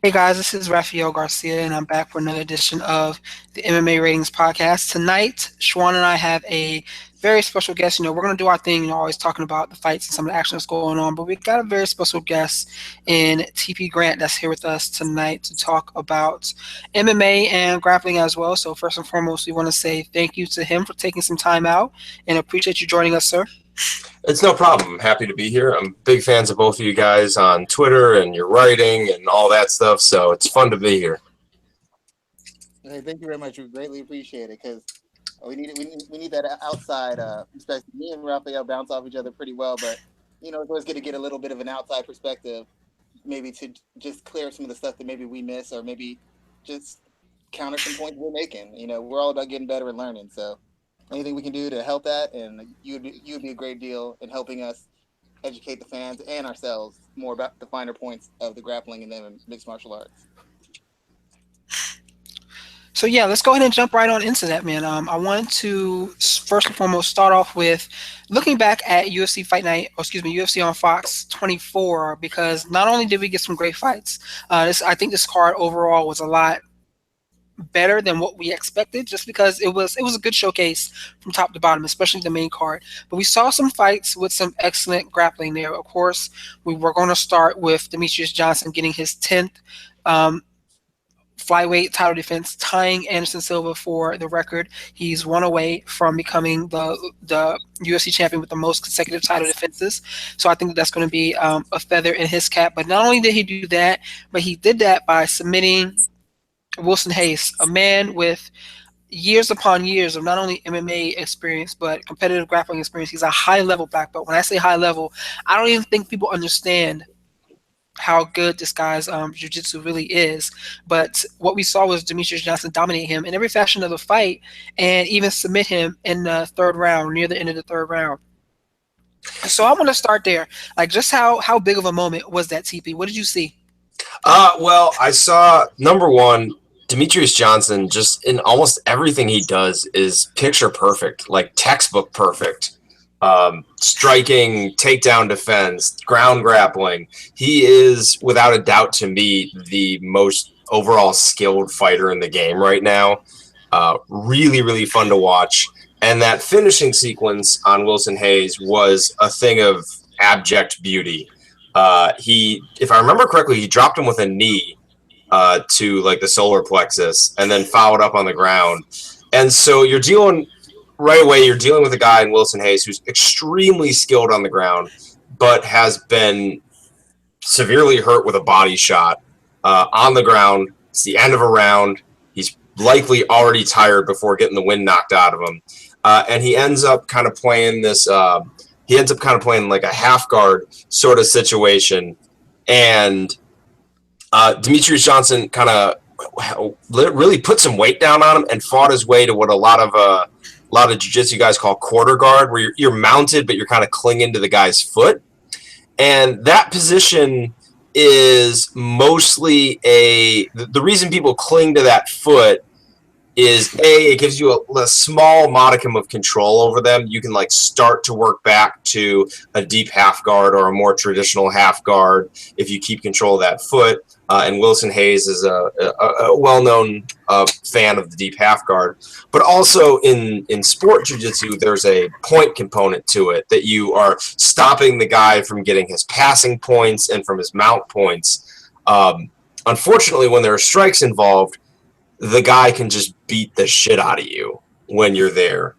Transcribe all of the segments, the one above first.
Hey guys, this is Raphael Garcia, and I'm back for another edition of the MMA Ratings Podcast. Tonight, Schwan and I have a very special guest. We're going to do our thing, always talking about the fights and some of the action that's going on, but we got a very special guest in TP Grant that's here with us tonight to talk about MMA and grappling as well. So, first and foremost, we want to say thank you to him for taking some time out and appreciate you joining us, sir. It's no problem. I'm happy to be here. I'm big fans of both of you guys on Twitter and your writing and all that stuff, so it's fun to be here. Hey, thank you very much. We greatly appreciate it because we need that outside perspective. Me and Raphael bounce off each other pretty well, but it's always good to get a little bit of an outside perspective, maybe to just clear some of the stuff that maybe we miss, or maybe just counter some points we're making. We're all about getting better and learning. So anything we can do to help that, and you would be a great deal in helping us educate the fans and ourselves more about the finer points of the grappling and then mixed martial arts. So yeah, let's go ahead and jump right on into that, man. I wanted to first and foremost start off with looking back at UFC Fight Night, or excuse me, UFC on Fox 24, because not only did we get some great fights, I think this card overall was a lot better than what we expected, just because it was a good showcase from top to bottom, especially the main card. But we saw some fights with some excellent grappling there. Of course, we were going to start with Demetrius Johnson getting his 10th. Flyweight title defense, tying Anderson Silva for the record. He's one away from becoming the UFC champion with the most consecutive title defenses. So I think that's going to be a feather in his cap. But not only did he do that, but he did that by submitting Wilson Hayes, a man with years upon years of not only MMA experience but competitive grappling experience. He's a high-level black belt. When I say high level, I don't even think people understand how good this guy's jiu-jitsu really is. But what we saw was Demetrius Johnson dominate him in every fashion of the fight and even submit him in the third round, near the end of the third round. So I want to start there. Like, just how big of a moment was that, TP? What did you see? Well, I saw, number one, Demetrius Johnson, just in almost everything he does, is picture perfect, like textbook perfect. Striking, takedown defense, ground grappling. He is, without a doubt to me, the most overall skilled fighter in the game right now. Really, really fun to watch. And that finishing sequence on Wilson Hayes was a thing of abject beauty. If I remember correctly, he dropped him with a knee to like the solar plexus and then fouled up on the ground. And so you're dealing with a guy in Wilson Hayes who's extremely skilled on the ground, but has been severely hurt with a body shot on the ground. It's the end of a round. He's likely already tired before getting the wind knocked out of him. And he ends up kind of playing this like a half guard sort of situation. And Demetrius Johnson kind of really put some weight down on him and fought his way to what a lot of jiu-jitsu guys call quarter guard, where you're mounted, but you're kind of clinging to the guy's foot. And that position is mostly the reason people cling to that foot is it gives you a small modicum of control over them. You can like start to work back to a deep half guard or a more traditional half guard if you keep control of that foot. And Wilson Hayes is a well-known fan of the deep half guard. But also in sport jiu-jitsu, there's a point component to it, that you are stopping the guy from getting his passing points and from his mount points. Unfortunately, when there are strikes involved, the guy can just beat the shit out of you when you're there.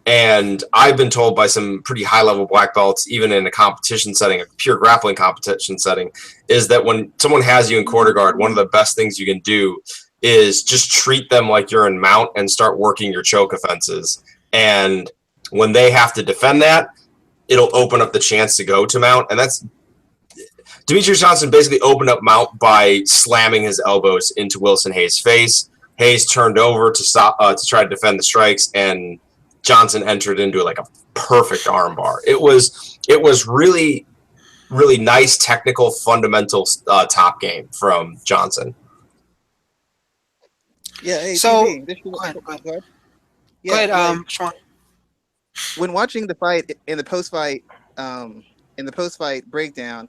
And I've been told by some pretty high-level black belts, even in a competition setting, a pure grappling competition setting, is that when someone has you in quarter guard, one of the best things you can do is just treat them like you're in mount and start working your choke offenses. And when they have to defend that, it'll open up the chance to go to mount. And that's Demetrius Johnson basically opened up mount by slamming his elbows into Wilson Hayes' face. Hayes turned over to stop to try to defend the strikes, and Johnson entered into like a perfect armbar. It was really, really nice technical fundamental top game from Johnson. Yeah. Hey, So go ahead. go Yeah, ahead, like Sean. when watching the fight in the post fight breakdown,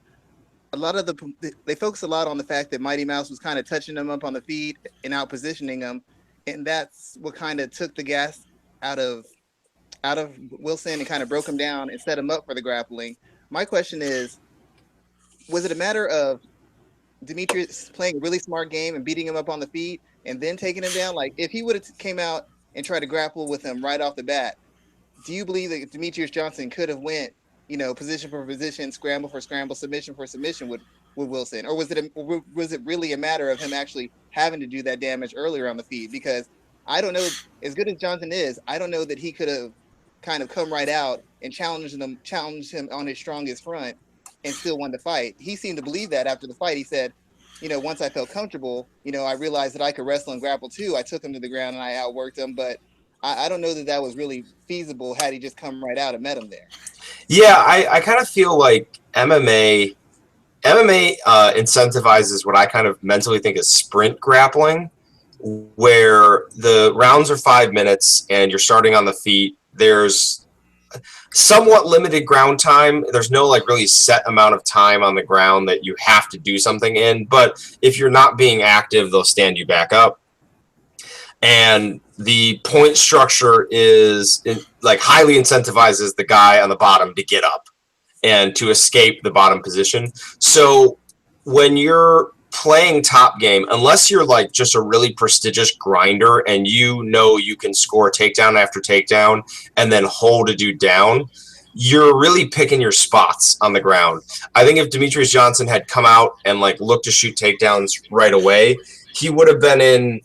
a lot of they focus a lot on the fact that Mighty Mouse was kind of touching him up on the feet and out positioning him, and that's what kind of took the gas out of Wilson and kind of broke him down and set him up for the grappling. My question is, was it a matter of Demetrius playing a really smart game and beating him up on the feet and then taking him down? Like, if he would have came out and tried to grapple with him right off the bat, do you believe that Demetrius Johnson could have went, position for position, scramble for scramble, submission for submission with Wilson, or was it really a matter of him actually having to do that damage earlier on the feet? Because I don't know, as good as Johnson is, I don't know that he could have kind of come right out and challenged him on his strongest front and still won the fight. He seemed to believe that after the fight. He said, once I felt comfortable, I realized that I could wrestle and grapple too. I took him to the ground and I outworked him, but I don't know that was really feasible had he just come right out and met him there. Yeah, I kind of feel like MMA incentivizes what I kind of mentally think is sprint grappling, where the rounds are 5 minutes and you're starting on the feet. There's somewhat limited ground time. There's no like really set amount of time on the ground that you have to do something in. But if you're not being active, they'll stand you back up. And the point structure is like highly incentivizes the guy on the bottom to get up and to escape the bottom position. So when you're playing top game, unless you're like just a really prestigious grinder and you can score takedown after takedown and then hold a dude down, you're really picking your spots on the ground. I think if Demetrius Johnson had come out and like looked to shoot takedowns right away, he would have been in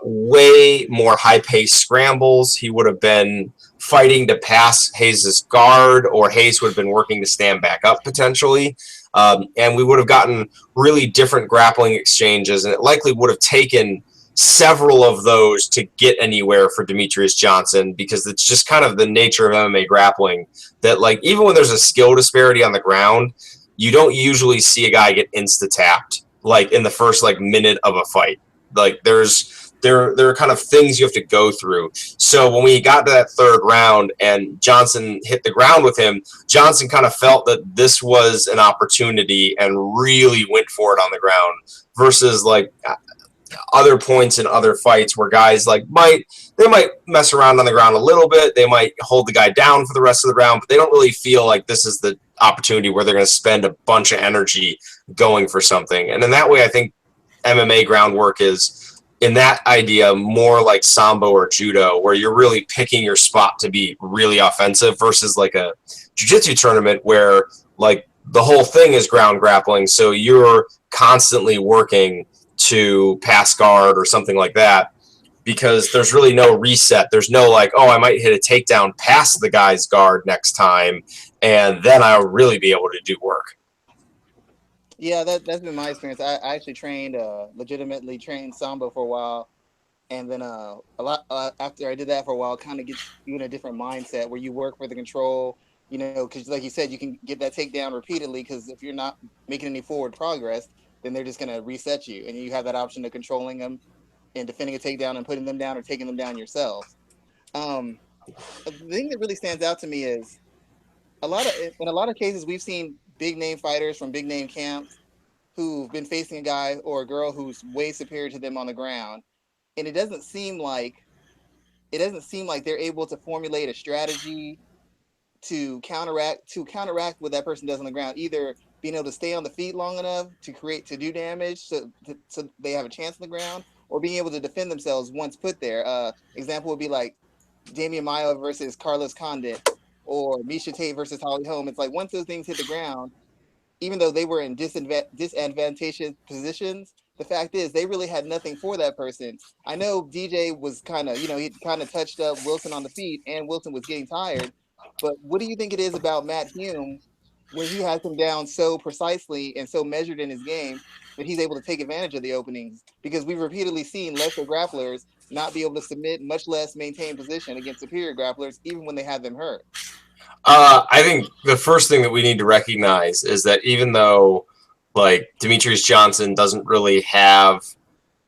way more high-paced scrambles. He would have been fighting to pass Hayes' guard, or Hayes would have been working to stand back up potentially. And we would have gotten really different grappling exchanges, and it likely would have taken several of those to get anywhere for Demetrius Johnson, because it's just kind of the nature of MMA grappling that, like, even when there's a skill disparity on the ground, you don't usually see a guy get insta-tapped, like, in the first, like, minute of a fight. Like, there are kind of things you have to go through. So when we got to that third round and Johnson hit the ground with him, Johnson kind of felt that this was an opportunity and really went for it on the ground, versus like other points in other fights where guys like might mess around on the ground a little bit. They might hold the guy down for the rest of the round, but they don't really feel like this is the opportunity where they're going to spend a bunch of energy going for something. And in that way, I think MMA groundwork is, in that idea, more like Sambo or Judo, where you're really picking your spot to be really offensive, versus like a jiu-jitsu tournament where like the whole thing is ground grappling. So you're constantly working to pass guard or something like that, because there's really no reset. There's no like, oh, I might hit a takedown past the guy's guard next time, and then I'll really be able to do work. Yeah, that's been my experience. I actually legitimately trained Sambo for a while, and then a lot after I did that for a while, kind of gets you in a different mindset where you work for the control, because like you said, you can get that takedown repeatedly, because if you're not making any forward progress, then they're just going to reset you, and you have that option of controlling them and defending a takedown and putting them down or taking them down yourself. The thing that really stands out to me is in a lot of cases we've seen big name fighters from big name camps who've been facing a guy or a girl who's way superior to them on the ground, and it doesn't seem like they're able to formulate a strategy to counteract what that person does on the ground, either being able to stay on the feet long enough to do damage so they have a chance on the ground, or being able to defend themselves once put there. Example would be like Damian Maia versus Carlos Condit, or Misha Tate versus Holly Holm. It's like once those things hit the ground, even though they were in disadvantageous positions, the fact is they really had nothing for that person. I know DJ was kind of, he kind of touched up Wilson on the feet, and Wilson was getting tired. But what do you think it is about Matt Hume when he has him down so precisely and so measured in his game that he's able to take advantage of the openings? Because we've repeatedly seen lesser grapplers not be able to submit, much less maintain position against superior grapplers, even when they have them hurt. I think the first thing that we need to recognize is that even though like Demetrius Johnson doesn't really have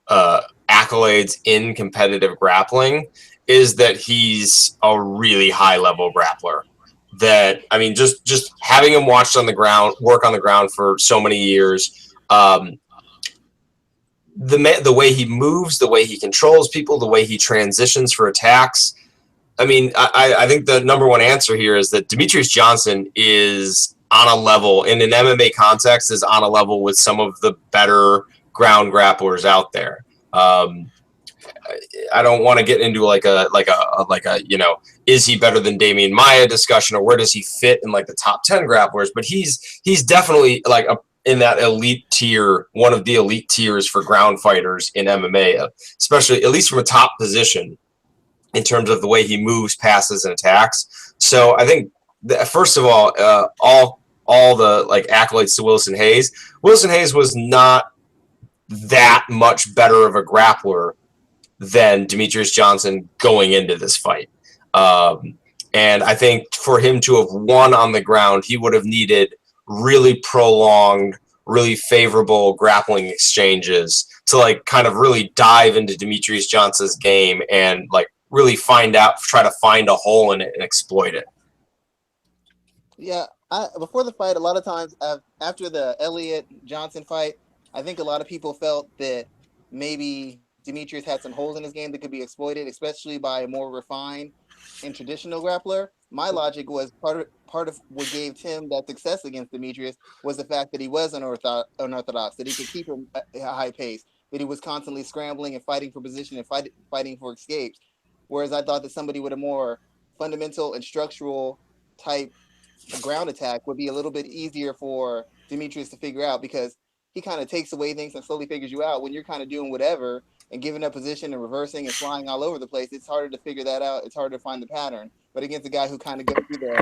accolades in competitive grappling, is that he's a really high level grappler. that, I mean, just having him work on the ground for so many years, the way he moves, the way he controls people, the way he transitions for attacks. I mean, I think the number one answer here is that Demetrious Johnson is on a level, in an MMA context, is on a level with some of the better ground grapplers out there. I don't want to get into like a is he better than Damian Maia discussion, or where does he fit in like the top 10 grapplers? But he's definitely like in that elite tier, one of the elite tiers for ground fighters in MMA, especially at least from a top position in terms of the way he moves, passes, and attacks. So I think first of all the like accolades to Wilson Hayes. Wilson Hayes was not that much better of a grappler than Demetrious Johnson going into this fight. And I think for him to have won on the ground, he would have needed really prolonged, really favorable grappling exchanges to like kind of really dive into Demetrious Johnson's game and like really try to find a hole in it and exploit it. Yeah, before the fight, a lot of times after the Elliott-Johnson fight, I think a lot of people felt that maybe Demetrious had some holes in his game that could be exploited, especially by a more refined and traditional grappler. My logic was part of what gave Tim that success against Demetrious was the fact that he was unorthodox, that he could keep him at a high pace, that he was constantly scrambling and fighting for position and fighting for escapes. Whereas I thought that somebody with a more fundamental and structural type ground attack would be a little bit easier for Demetrious to figure out, because he kind of takes away things and slowly figures you out. When you're kind of doing whatever and giving up position and reversing and flying all over the place, it's harder to figure that out. It's harder to find the pattern. But against a guy who kind of goes through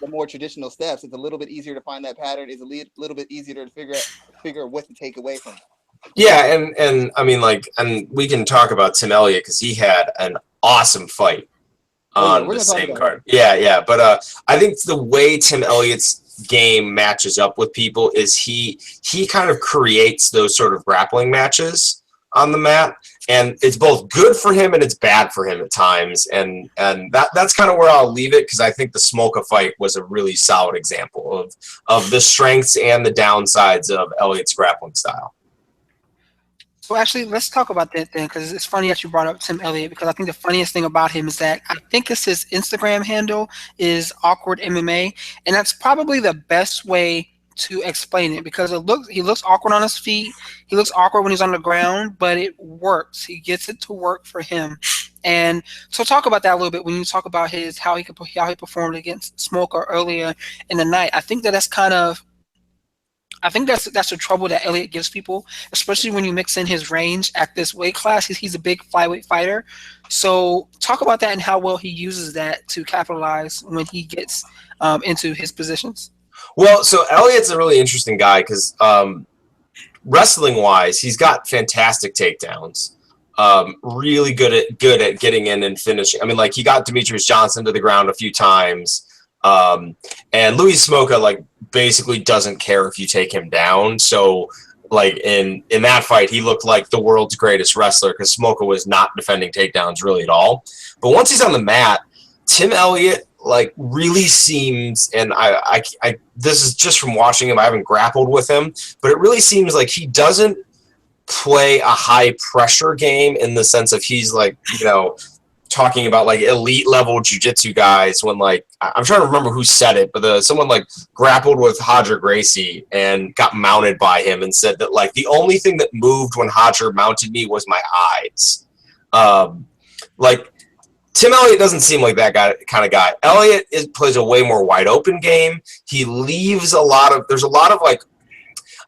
the more traditional steps, it's a little bit easier to find that pattern. It's a little bit easier to figure what to take away from it. Yeah, and I mean, like, and we can talk about Tim Elliott because he had an awesome fight on the same card. Yeah. But I think the way Tim Elliott's game matches up with people is he kind of creates those sort of grappling matches on the mat, and it's both good for him and it's bad for him at times, and that's kind of where I'll leave it, because I think the Smolka fight was a really solid example of the strengths and the downsides of Elliott's grappling style. So actually, let's talk about that then, because it's funny that you brought up Tim Elliott, because I think the funniest thing about him is that I think it's his Instagram handle is Awkward MMA, and that's probably the best way to explain it, because he looks awkward on his feet, he looks awkward when he's on the ground, but it works. He gets it to work for him. And so talk about that a little bit when you talk about how he performed against Smolka earlier in the night. I think that's the trouble that Elliott gives people, especially when you mix in his range at this weight class. He's a big flyweight fighter. So talk about that and how well he uses that to capitalize when he gets into his positions. Well, so Elliott's a really interesting guy because wrestling-wise, he's got fantastic takedowns. Really good at getting in and finishing. I mean, like, he got Demetrious Johnson to the ground a few times. And Louis Smolka, like, basically doesn't care if you take him down. So, like, in that fight, he looked like the world's greatest wrestler because Smolka was not defending takedowns really at all. But once he's on the mat, Tim Elliott, like, really seems, and I this is just from watching him, I haven't grappled with him, but it really seems like he doesn't play a high pressure game in the sense of he's, like, you know, talking about like elite level jiu-jitsu guys when, like, I'm trying to remember who said it, but someone like grappled with Roger Gracie and got mounted by him and said that, like, the only thing that moved when Roger mounted me was my eyes. Like, Tim Elliott doesn't seem like that kind of guy. Elliott plays a way more wide open game. He leaves there's a lot of like,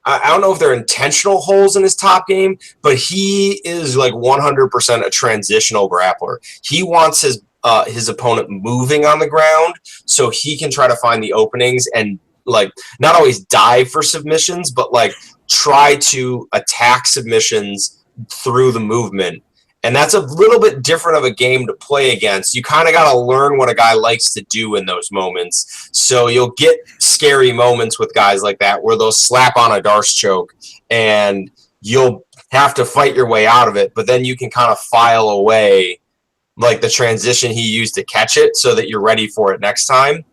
I don't know if they're intentional holes in his top game, but he is like 100% a transitional grappler. He wants his opponent moving on the ground so he can try to find the openings and, like, not always dive for submissions, but like try to attack submissions through the movement. And that's a little bit different of a game to play against. You kind of got to learn what a guy likes to do in those moments. So you'll get scary moments with guys like that where they'll slap on a Darce choke and you'll have to fight your way out of it. But then you can kind of file away, like, the transition he used to catch it so that you're ready for it next time.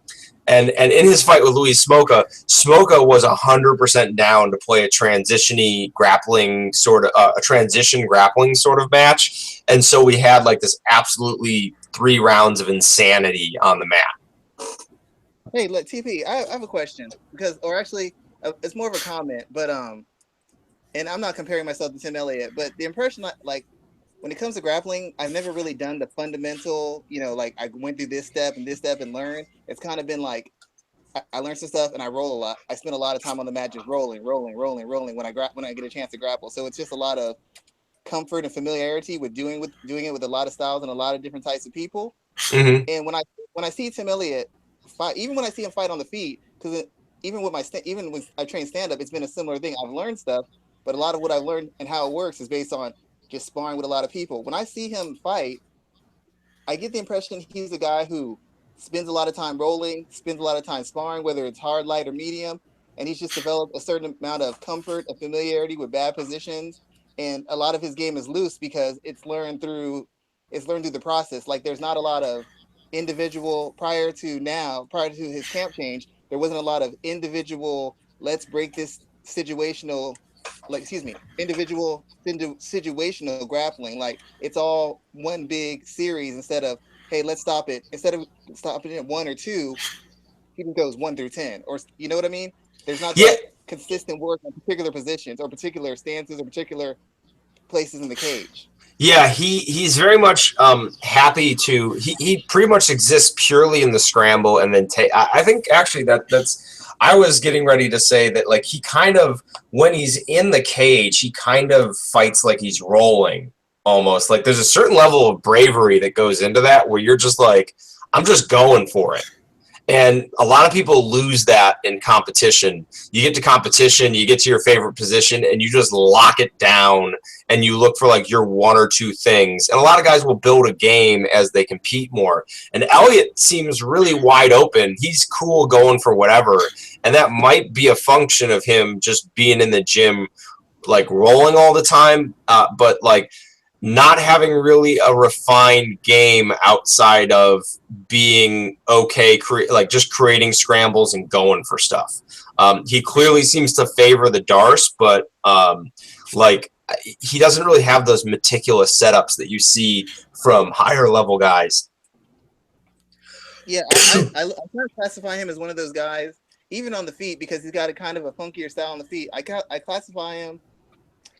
And in his fight with Luis Smoka, Smoka was 100% down to play a transition grappling sort of match. And so we had like this absolutely 3 rounds of insanity on the mat. Hey, look, TP, I have a question it's more of a comment, but and I'm not comparing myself to Tim Elliott, but the impression like when it comes to grappling, I've never really done the fundamental, like I went through this step and learned. It's kind of been like I learned some stuff and I roll a lot. I spend a lot of time on the mat just rolling when I get a chance to grapple. So it's just a lot of comfort and familiarity with doing it with a lot of styles and a lot of different types of people. Mm-hmm. And when I see Tim Elliott fight, even when I see him fight on the feet, because even when I train stand up, it's been a similar thing. I've learned stuff, but a lot of what I've learned and how it works is based on just sparring with a lot of people. When I see him fight, I get the impression he's a guy who spends a lot of time rolling, spends a lot of time sparring, whether it's hard, light, or medium, and he's just developed a certain amount of comfort and familiarity with bad positions. And a lot of his game is loose because it's learned through the process. Like there's not a lot of individual prior to his camp change, there wasn't a lot of individual, let's break this individual situational grappling. Like it's all one big series instead of, hey, let's stop it. Instead of stopping at 1 or 2, he goes 1 through 10, or you know what I mean? There's not like consistent work on particular positions or particular stances or particular places in the cage. Yeah, he's very much happy to. He pretty much exists purely in the scramble, and then I think actually that's. I was getting ready to say that like he kind of when he's in the cage, he kind of fights like he's rolling almost. Like there's a certain level of bravery that goes into that where you're just like, I'm just going for it. And a lot of people lose that in competition. You get to competition, you get to your favorite position, and you just lock it down, and you look for like your 1 or 2 things. And a lot of guys will build a game as they compete more. And Elliott seems really wide open. He's cool going for whatever. And that might be a function of him just being in the gym, like rolling all the time, but like not having really a refined game outside of being okay, like just creating scrambles and going for stuff. He clearly seems to favor the Darce, but like he doesn't really have those meticulous setups that you see from higher level guys. Yeah, I kind of classify him as one of those guys, even on the feet, because he's got a kind of a funkier style on the feet. I classify him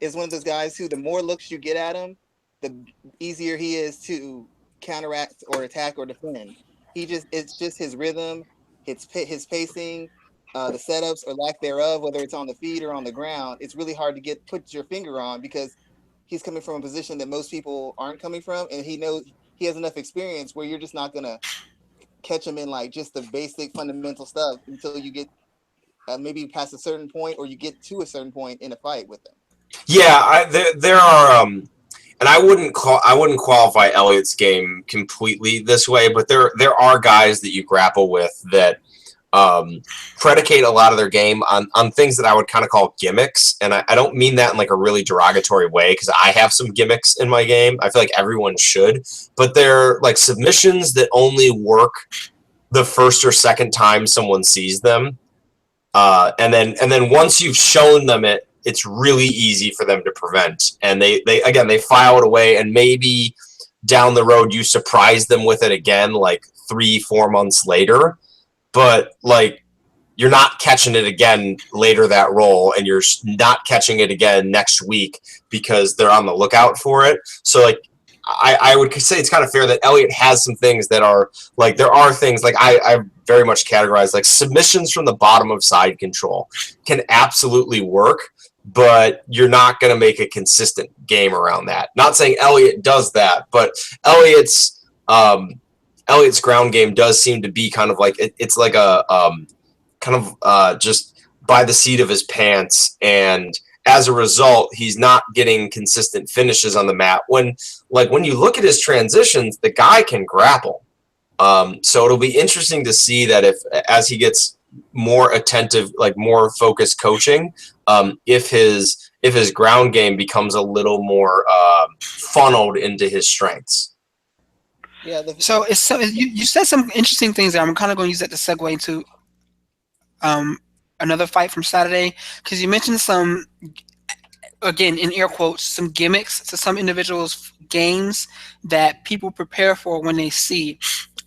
as one of those guys who the more looks you get at him, the easier he is to counteract or attack or defend. It's just his rhythm, his pacing, the setups or lack thereof, whether it's on the feet or on the ground. It's really hard to put your finger on because he's coming from a position that most people aren't coming from, and he knows he has enough experience where you're just not gonna catch him in like just the basic fundamental stuff until you get maybe past a certain point or you get to a certain point in a fight with him. Yeah, there are. And I wouldn't qualify Elliott's game completely this way, but there are guys that you grapple with that predicate a lot of their game on things that I would kind of call gimmicks. And I don't mean that in like a really derogatory way because I have some gimmicks in my game. I feel like everyone should, but they're like submissions that only work the first or second time someone sees them. And then once you've shown them it's really easy for them to prevent. And they file it away, and maybe down the road you surprise them with it again like 3-4 months later. But like you're not catching it again later that roll, and you're not catching it again next week because they're on the lookout for it. So like I would say it's kind of fair that Elliott has some things that are like there are things like I very much categorize like submissions from the bottom of side control can absolutely work, but you're not going to make a consistent game around that. Not saying Elliott does that, but Elliott's ground game does seem to be kind of like it's like a just by the seat of his pants, and as a result, he's not getting consistent finishes on the mat. When you look at his transitions, the guy can grapple. So it'll be interesting to see that as he gets more attentive, like more focused coaching, if his ground game becomes a little more funneled into his strengths. Yeah. You said some interesting things there. I'm kind of going to use that to segue into another fight from Saturday because you mentioned some, again in air quotes, some gimmicks to some individuals' games that people prepare for when they see.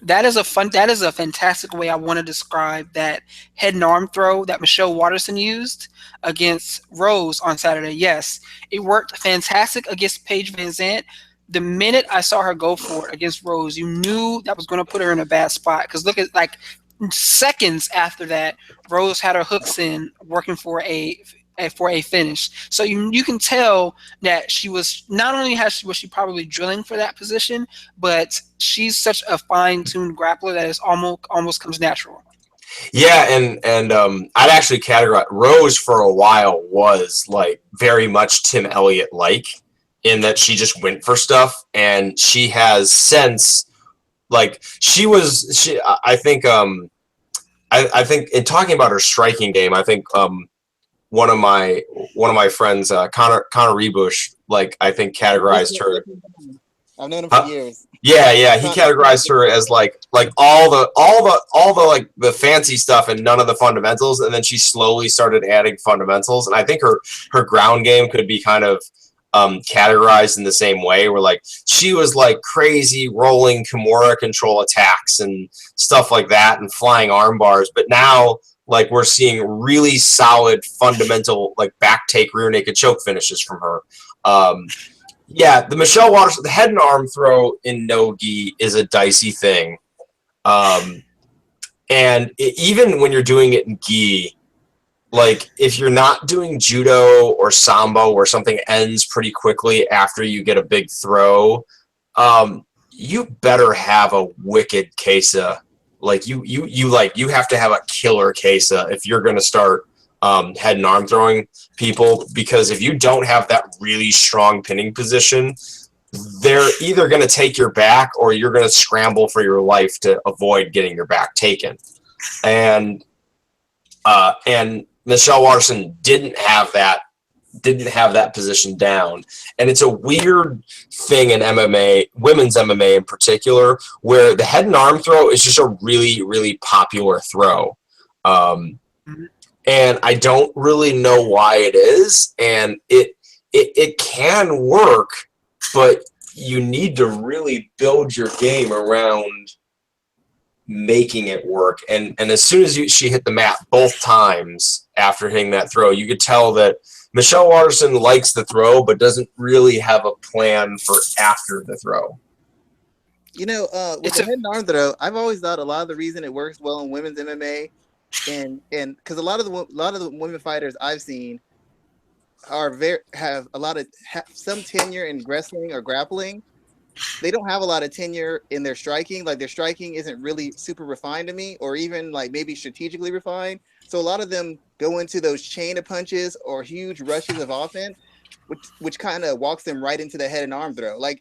That is a fantastic way I want to describe that head and arm throw that Michelle Waterson used against Rose on Saturday. Yes, it worked fantastic against Paige Van Zant. The minute I saw her go for it against Rose, you knew that was going to put her in a bad spot. Because look at, like, seconds after that, Rose had her hooks in, working for a finish. So you can tell that she was not only was she probably drilling for that position, but she's such a fine-tuned grappler that it almost comes natural. Yeah, and I'd actually categorize Rose for a while was like very much Tim Elliott like in that she just went for stuff, and she has since like I think I think in talking about her striking game, I think one of my friends Connor Rebush, like I think categorized her. I've known him for years. Yeah, he categorized her as like all the like the fancy stuff and none of the fundamentals, and then she slowly started adding fundamentals, and I think her ground game could be kind of categorized in the same way, where like she was like crazy rolling Kimura control attacks and stuff like that and flying arm bars, but now like we're seeing really solid fundamental like back take rear naked choke finishes from her. Yeah, the Michelle Waters, the head and arm throw in no-gi is a dicey thing. Even when you're doing it in gi, like if you're not doing judo or sambo where something ends pretty quickly after you get a big throw, you better have a wicked kesa. Like you have to have a killer kesa if you're going to start head and arm throwing people, because if you don't have that really strong pinning position, they're either going to take your back or you're going to scramble for your life to avoid getting your back taken. And Michelle Watterson didn't have that position down. And it's a weird thing in MMA, women's MMA in particular, where the head and arm throw is just a really, really popular throw. And I don't really know why it is. And it can work, but you need to really build your game around making it work. And as soon as she hit the mat both times after hitting that throw, you could tell that Michelle Watterson likes the throw, but doesn't really have a plan for after the throw. You know, with the head and arm throw, I've always thought a lot of the reason it works well in women's MMA, and because a lot of the women fighters I've seen have some tenure in wrestling or grappling. They don't have a lot of tenure in their striking. Like their striking isn't really super refined to me, or even like maybe strategically refined. So a lot of them go into those chain of punches or huge rushes of offense, which kind of walks them right into the head and arm throw. Like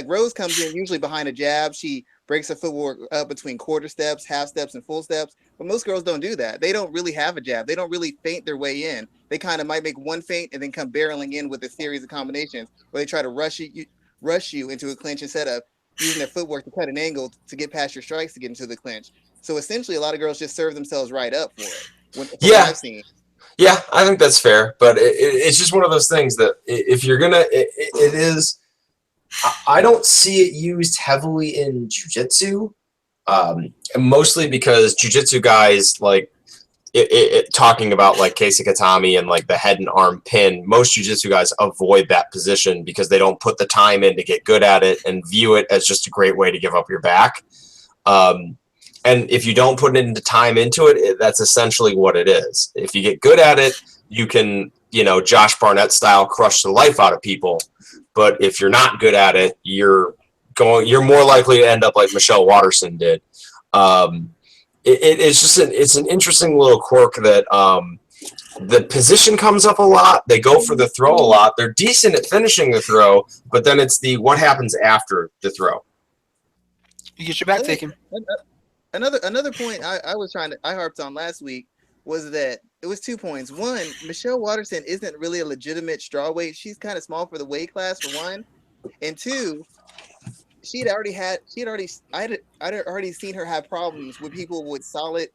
Rose comes in usually behind a jab. She breaks her footwork up between quarter steps, half steps, and full steps. But most girls don't do that. They don't really have a jab. They don't really feint their way in. They kind of might make one feint and then come barreling in with a series of combinations where they try to rush you into a clinch instead of using their footwork to cut an angle to get past your strikes to get into the clinch. So essentially, a lot of girls just serve themselves right up for it. What I've seen. Yeah, I think that's fair, but it's just one of those things that if you're gonna, it is. I don't see it used heavily in jiu-jitsu, mostly because jiu-jitsu guys like talking about like Keisa Katami and like the head and arm pin. Most jiu-jitsu guys avoid that position because they don't put the time in to get good at it and view it as just a great way to give up your back. And if you don't put into time into it, that's essentially what it is. If you get good at it, you can, Josh Barnett style crush the life out of people. But if you're not good at it, you're more likely to end up like Michelle Watterson did. It's an interesting little quirk that the position comes up a lot. They go for the throw a lot. They're decent at finishing the throw, but then it's what happens after the throw. You get your back taken. Another point I harped on last week was that it was 2 points. One, Michelle Watterson isn't really a legitimate strawweight. She's kind of small for the weight class, for one. And two, I'd already seen her have problems with people with solid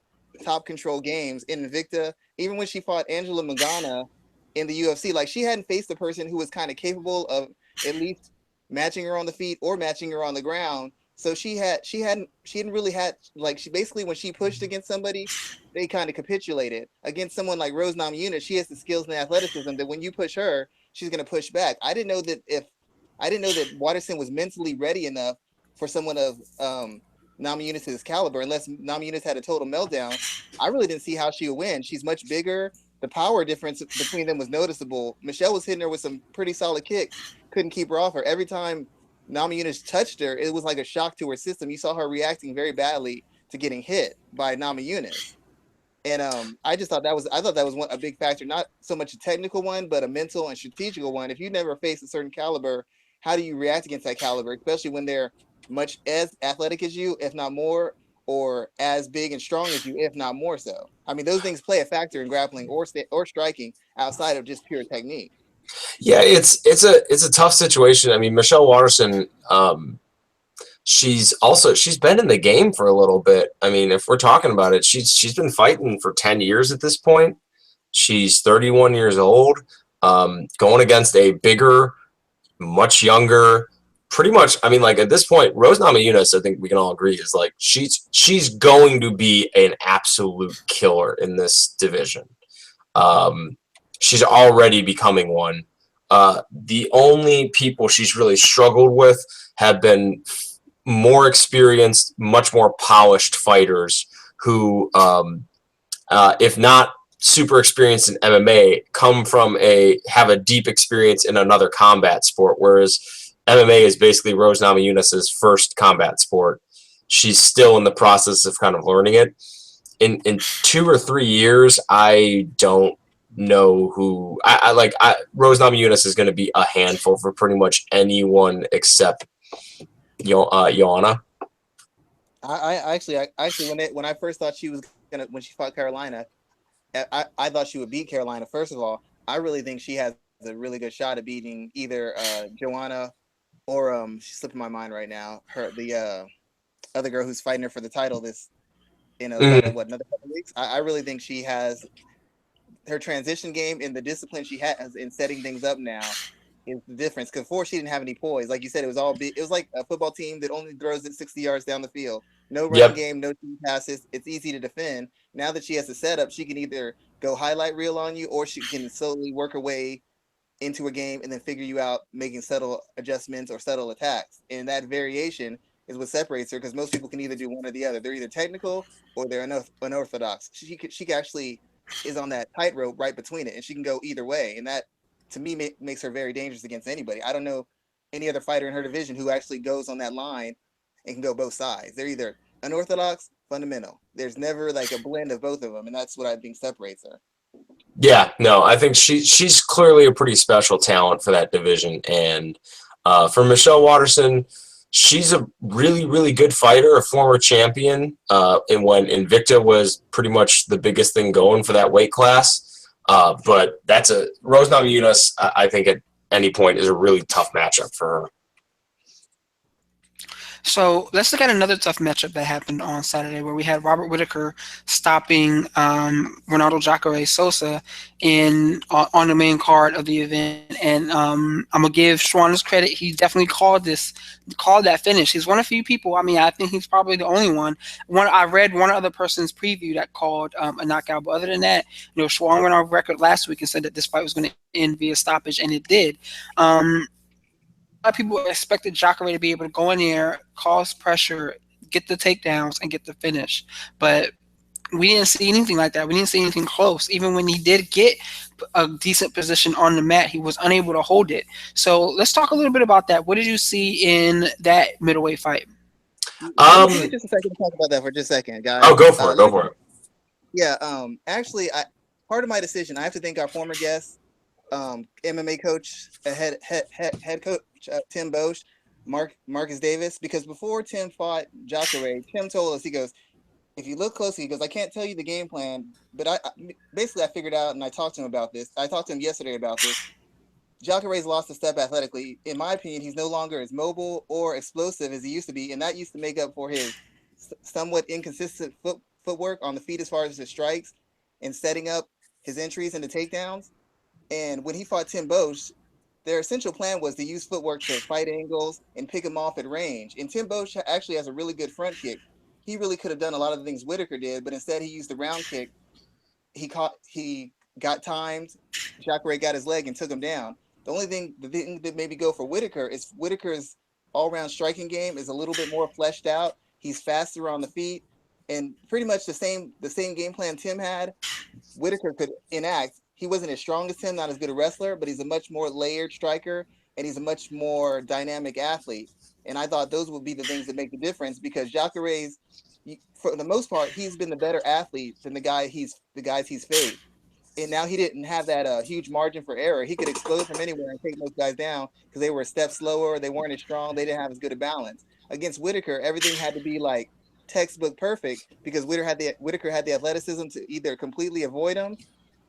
top control games in Invicta. Even when she fought Angela Magana in the UFC, like she hadn't faced a person who was kind of capable of at least matching her on the feet or matching her on the ground. So she hadn't really had, like, she basically, when she pushed against somebody, they kind of capitulated. Against someone like Rose Namajunas, she has the skills and athleticism that when you push her, she's going to push back. I didn't know that Waterson was mentally ready enough for someone of Namajunas' caliber, unless Namajunas had a total meltdown. I really didn't see how she would win. She's much bigger. The power difference between them was noticeable. Michelle was hitting her with some pretty solid kicks, couldn't keep her off her. Every time Namajunas touched her, it was like a shock to her system. You saw her reacting very badly to getting hit by Namajunas. And I thought that was a big factor, not so much a technical one, but a mental and strategical one. If you never face a certain caliber, how do you react against that caliber, especially when they're much as athletic as you, if not more, or as big and strong as you, if not more so? I mean, those things play a factor in grappling or striking outside of just pure technique. Yeah, it's a tough situation. I mean, Michelle Waterson, she's been in the game for a little bit. I mean, if we're talking about it, she's been fighting for 10 years at this point. She's 31 years old, going against a bigger, much younger, pretty much. I mean, like at this point, Rose Namajunas, I think we can all agree, is like she's going to be an absolute killer in this division. She's already becoming one. The only people she's really struggled with have been more experienced, much more polished fighters who, if not super experienced in MMA, have a deep experience in another combat sport, whereas MMA is basically Rose Namajunas' first combat sport. She's still in the process of kind of learning it. In 2 or 3 years, I don't know who Rose Namajunas is going to be a handful for pretty much anyone except Joanna. I actually when I first thought when she fought Carolina, I thought she would beat Carolina. First of all, I really think she has a really good shot at beating either Joanna or she's slipping my mind right now. The other girl who's fighting her for the title another couple weeks. I really think she has her transition game and the discipline she has in setting things up now is the difference. Because before she didn't have any poise, like you said, it was all big. It was like a football team that only throws it 60 yards down the field. No running game, no team passes. It's easy to defend. Now that she has a setup, she can either go highlight reel on you, or she can slowly work her way into a game and then figure you out, making subtle adjustments or subtle attacks. And that variation is what separates her, because most people can either do one or the other. They're either technical or they're unorthodox. She actually is on that tightrope right between it, and she can go either way. And that, to me, makes her very dangerous against anybody. I don't know any other fighter in her division who actually goes on that line and can go both sides. They're either unorthodox, fundamental. There's never like a blend of both of them, and that's what I think separates her. Yeah, no, I think she's clearly a pretty special talent for that division. And for Michelle Waterson, she's a really, really good fighter, a former champion, and when Invicta was pretty much the biggest thing going for that weight class. But that's Rose Namajunas, I think at any point is a really tough matchup for her. So let's look at another tough matchup that happened on Saturday, where we had Robert Whitaker stopping Ronaldo Jacare Sosa on the main card of the event. And I'm gonna give Schwan his credit; he definitely called that finish. He's one of the few people. I mean, I think he's probably the only one. I read one other person's preview that called a knockout, but other than that, Schwan went on record last week and said that this fight was going to end via stoppage, and it did. A lot of people expected Jacare to be able to go in there, cause pressure, get the takedowns, and get the finish. But we didn't see anything like that. We didn't see anything close. Even when he did get a decent position on the mat, he was unable to hold it. So let's talk a little bit about that. What did you see in that middleweight fight? Just a second to talk about that for just a second, guys. Oh, go for it. Go for it. Yeah. Actually, part of my decision, I have to thank our former guest, MMA coach, head coach Tim Bosch, Marcus Davis, because before Tim fought Jacare, Tim told us, he goes, if you look closely, he goes, I can't tell you the game plan, but I figured out, and I talked to him about this. I talked to him yesterday about this. Jacare's lost a step athletically. In my opinion, he's no longer as mobile or explosive as he used to be, and that used to make up for his somewhat inconsistent footwork on the feet as far as his strikes and setting up his entries and the takedowns. And when he fought Tim Bosch, their essential plan was to use footwork to fight angles and pick him off at range. And Tim Bosch actually has a really good front kick. He really could have done a lot of the things Whitaker did, but instead he used the round kick. He got timed. Jacare got his leg and took him down. The thing that made me go for Whitaker is Whitaker's all-round striking game is a little bit more fleshed out. He's faster on the feet, and pretty much the same game plan Tim had, Whitaker could enact. He wasn't as strong as Tim, not as good a wrestler, but he's a much more layered striker, and he's a much more dynamic athlete. And I thought those would be the things that make the difference because Jacare's, for the most part, he's been the better athlete than the guys he's faced. And now he didn't have that huge margin for error. He could explode from anywhere and take those guys down because they were a step slower. They weren't as strong. They didn't have as good a balance. Against Whitaker, everything had to be like textbook perfect because Whitaker had the athleticism to either completely avoid him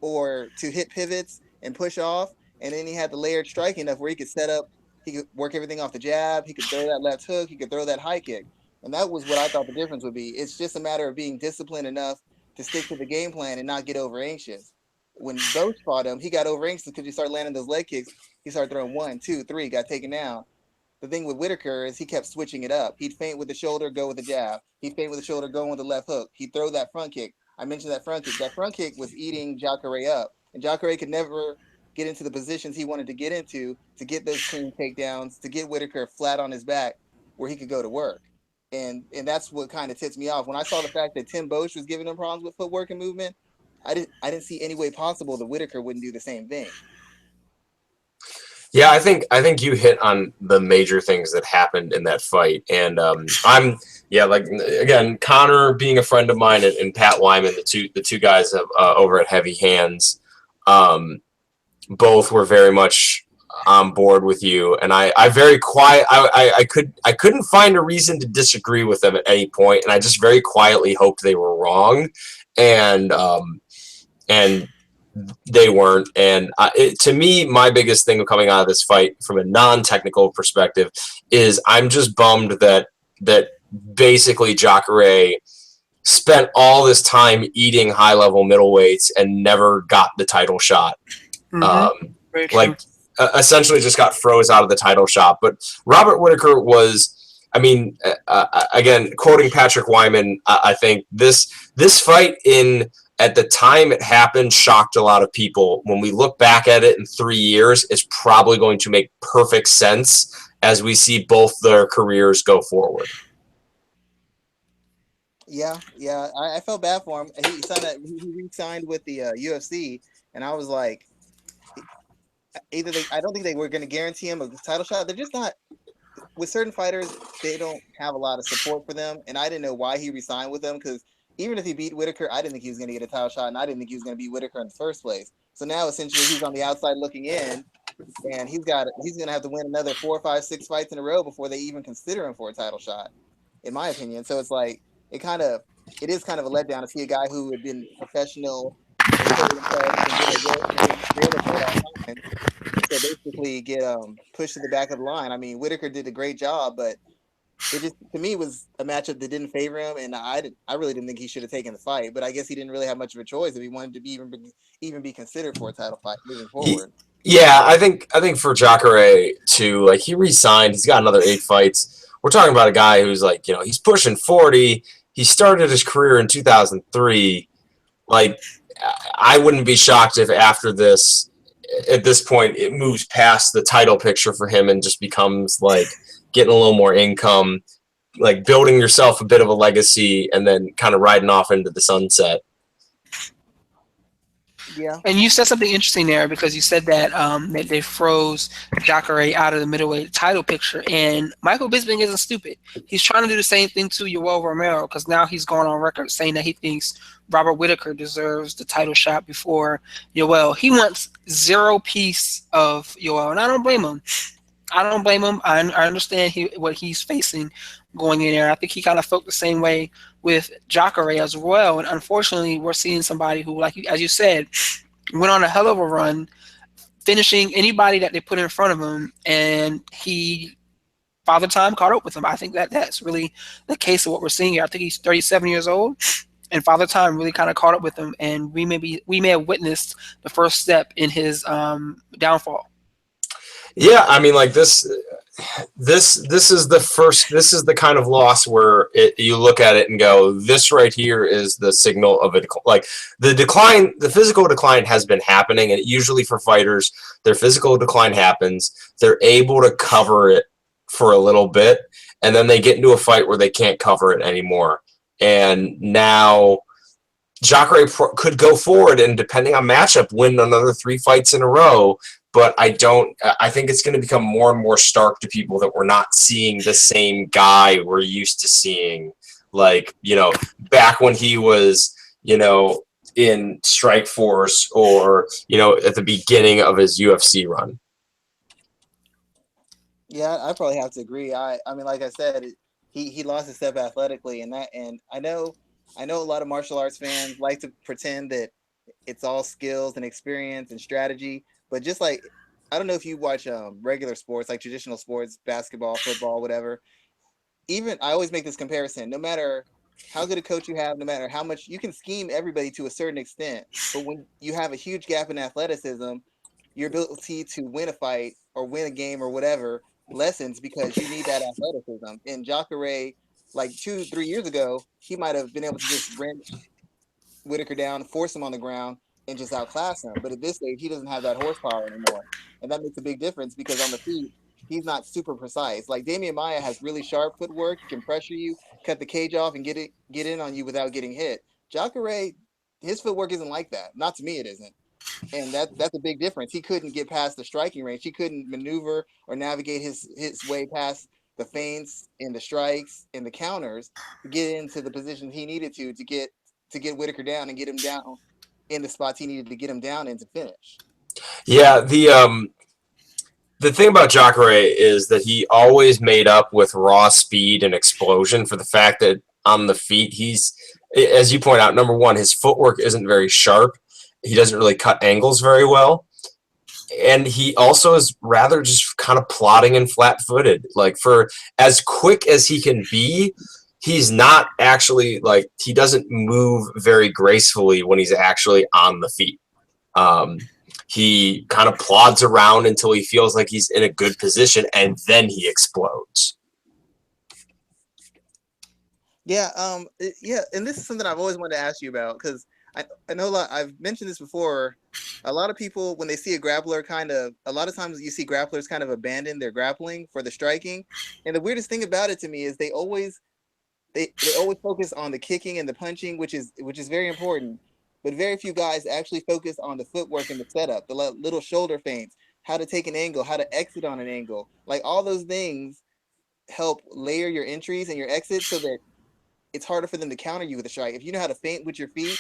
or to hit pivots and push off. And then he had the layered striking enough where he could set up, he could work everything off the jab, he could throw that left hook, he could throw that high kick. And that was what I thought the difference would be. It's just a matter of being disciplined enough to stick to the game plan and not get over anxious. When Boach fought him, he got over anxious because he started landing those leg kicks. He started throwing 1, 2, 3, got taken down. The thing with Whitaker is he kept switching it up. He'd feint with the shoulder, go with the jab. He'd feint with the shoulder, go with the left hook. He'd throw that front kick. I mentioned that front kick. That front kick was eating Jacare up. And Jacare could never get into the positions he wanted to get those clean takedowns, to get Whitaker flat on his back where he could go to work. And that's what kind of tips me off. When I saw the fact that Tim Bosch was giving him problems with footwork and movement, I didn't see any way possible that Whitaker wouldn't do the same thing. Yeah, I think you hit on the major things that happened in that fight, and again, Connor being a friend of mine and Pat Wyman, the two guys over at Heavy Hands, both were very much on board with you, and I couldn't find a reason to disagree with them at any point, and I just very quietly hoped they were wrong, and they weren't. And to me, my biggest thing coming out of this fight from a non-technical perspective is I'm just bummed that basically Jacare spent all this time eating high-level middleweights and never got the title shot. Essentially just got froze out of the title shot. But Robert Whitaker was, again, quoting Patrick Wyman, I think this fight at the time it happened shocked a lot of people. When we look back at it in 3 years, it's probably going to make perfect sense as we see both their careers go forward. Yeah. I felt bad for him. He re-signed with the UFC, and I was like, I don't think they were going to guarantee him a title shot. They're just not. With certain fighters, they don't have a lot of support for them, and I didn't know why he re-signed with them because even if he beat Whitaker, I didn't think he was going to get a title shot, and I didn't think he was going to beat Whitaker in the first place. So now, essentially, he's on the outside looking in, and he's going to have to win another 4, 5, 6 fights in a row before they even consider him for a title shot, in my opinion. So it's like it is kind of a letdown to see a guy who had been professional and so basically get pushed to the back of the line. I mean, Whitaker did a great job, but it just, to me, was a matchup that didn't favor him, and I really didn't think he should have taken the fight. But I guess he didn't really have much of a choice if he wanted to even be considered for a title fight moving forward. Yeah, I think for Jacare too, like he re-signed, he's got another 8 fights. We're talking about a guy who's like, he's pushing 40. He started his career in 2003. Like, I wouldn't be shocked if after this, at this point, it moves past the title picture for him and just becomes like getting a little more income, like building yourself a bit of a legacy and then kind of riding off into the sunset. Yeah. And you said something interesting there because you said that they froze Jacare out of the middleweight title picture. And Michael Bisping isn't stupid. He's trying to do the same thing to Yoel Romero because now he's going on record saying that he thinks Robert Whitaker deserves the title shot before Yoel. He wants 0 piece of Yoel, and I don't blame him. I understand what he's facing going in there. I think he kind of felt the same way with Jacare as well. And unfortunately, we're seeing somebody who, as you said, went on a hell of a run, finishing anybody that they put in front of him, and he Father Time caught up with him. I think that's really the case of what we're seeing here. I think he's 37 years old, and Father Time really kind of caught up with him, and we may have witnessed the first step in his downfall. Yeah, I mean, like this is the kind of loss where you look at it and go, this right here is the signal of a like the physical decline has been happening, and usually for fighters, their physical decline happens, they're able to cover it for a little bit, and then they get into a fight where they can't cover it anymore. And now Jacare could go forward and, depending on matchup, win another 3 fights in a row. But I think it's going to become more and more stark to people that we're not seeing the same guy we're used to seeing. Like, back when he was, in Strikeforce, or, at the beginning of his UFC run. Yeah, I probably have to agree. I mean, like I said, he lost a step athletically, and I know a lot of martial arts fans like to pretend that it's all skills and experience and strategy. But just like, I don't know if you watch regular sports, like traditional sports, basketball, football, whatever. Even I always make this comparison. No matter how good a coach you have, no matter how much you can scheme everybody to a certain extent, but when you have a huge gap in athleticism, your ability to win a fight or win a game or whatever lessens because you need that athleticism. And Jacare, like 2-3 years ago, he might have been able to just wrench Whitaker down, force him on the ground, and just outclass him. But at this stage, he doesn't have that horsepower anymore. And that makes a big difference because on the feet, he's not super precise. Like Damian Maia has really sharp footwork. He can pressure you, cut the cage off, and get in on you without getting hit. Jacare, his footwork isn't like that. Not to me, it isn't. And that's a big difference. He couldn't get past the striking range. He couldn't maneuver or navigate his way past the feints and the strikes and the counters to get into the position he needed to get Whitaker down and get him down in the spots he needed to get him down in to finish. Yeah, the thing about Jacare is that he always made up with raw speed and explosion for the fact that on the feet, he's, as you point out, number one, his footwork isn't very sharp. He doesn't really cut angles very well. And he also is rather just kind of plodding and flat-footed. Like, for as quick as he can be, he's not actually, like, he doesn't move very gracefully when he's actually on the feet. He kind of plods around until he feels like he's in a good position, and then he explodes. Yeah, and this is something I've always wanted to ask you about, because I know I've mentioned this before. A lot of people, when they see a grappler, a lot of times you see grapplers kind of abandon their grappling for the striking. And the weirdest thing about it to me is they always focus on the kicking and the punching, which is very important. But very few guys actually focus on the footwork and the setup, the little shoulder feints, how to take an angle, how to exit on an angle. Like, all those things help layer your entries and your exits so that it's harder for them to counter you with a strike. If you know how to feint with your feet,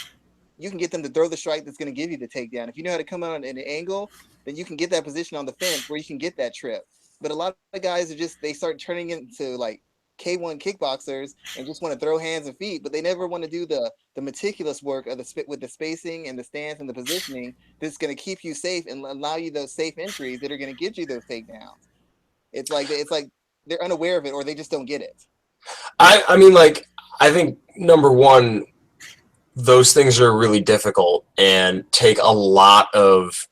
you can get them to throw the strike that's going to give you the takedown. If you know how to come out in an angle, then you can get that position on the fence where you can get that trip. But a lot of guys they start turning into like K1 kickboxers and just want to throw hands and feet, but they never want to do the meticulous work of with the spacing and the stance and the positioning that's going to keep you safe and allow you those safe entries that are going to get you those takedowns. It's like they're unaware of it, or they just don't get it. I mean, like, I think number one, those things are really difficult and take a lot of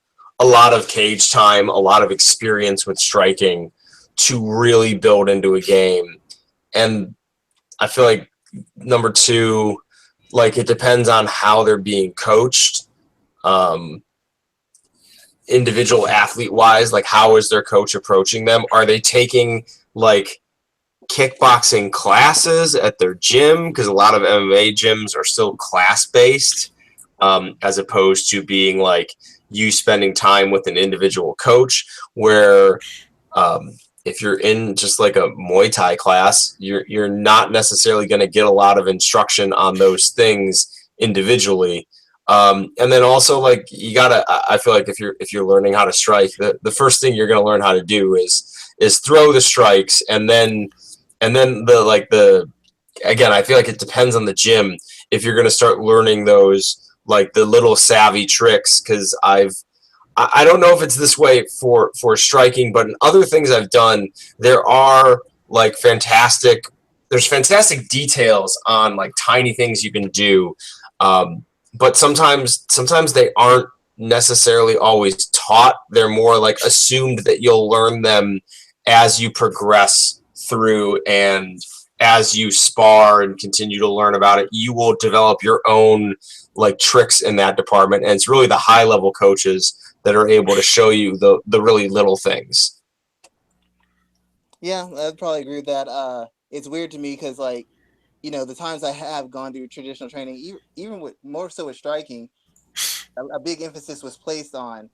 cage time, a lot of experience with striking to really build into a game. And I feel like number two, like, it depends on how they're being coached, individual athlete wise. Like, how is their coach approaching them? Are they taking like kickboxing classes at their gym? Because a lot of MMA gyms are still class-based, as opposed to being like you spending time with an individual coach, where if you're in just like a Muay Thai class, you're not necessarily going to get a lot of instruction on those things individually. And then also, like, I feel like if you're learning how to strike, the first thing you're going to learn how to do is throw the strikes, and then again, I feel like it depends on the gym if you're going to start learning those, like, the little savvy tricks, because I don't know if it's this way for striking, but in other things I've done, there are like there's fantastic details on like tiny things you can do. But sometimes they aren't necessarily always taught. They're more like assumed that you'll learn them as you progress through, and as you spar and continue to learn about it, you will develop your own like tricks in that department. And it's really the high level coaches that are able to show you the really little things. Yeah, I'd probably agree with that. It's weird to me because, like, the times I have gone through traditional training, even with more so with striking, a big emphasis was placed on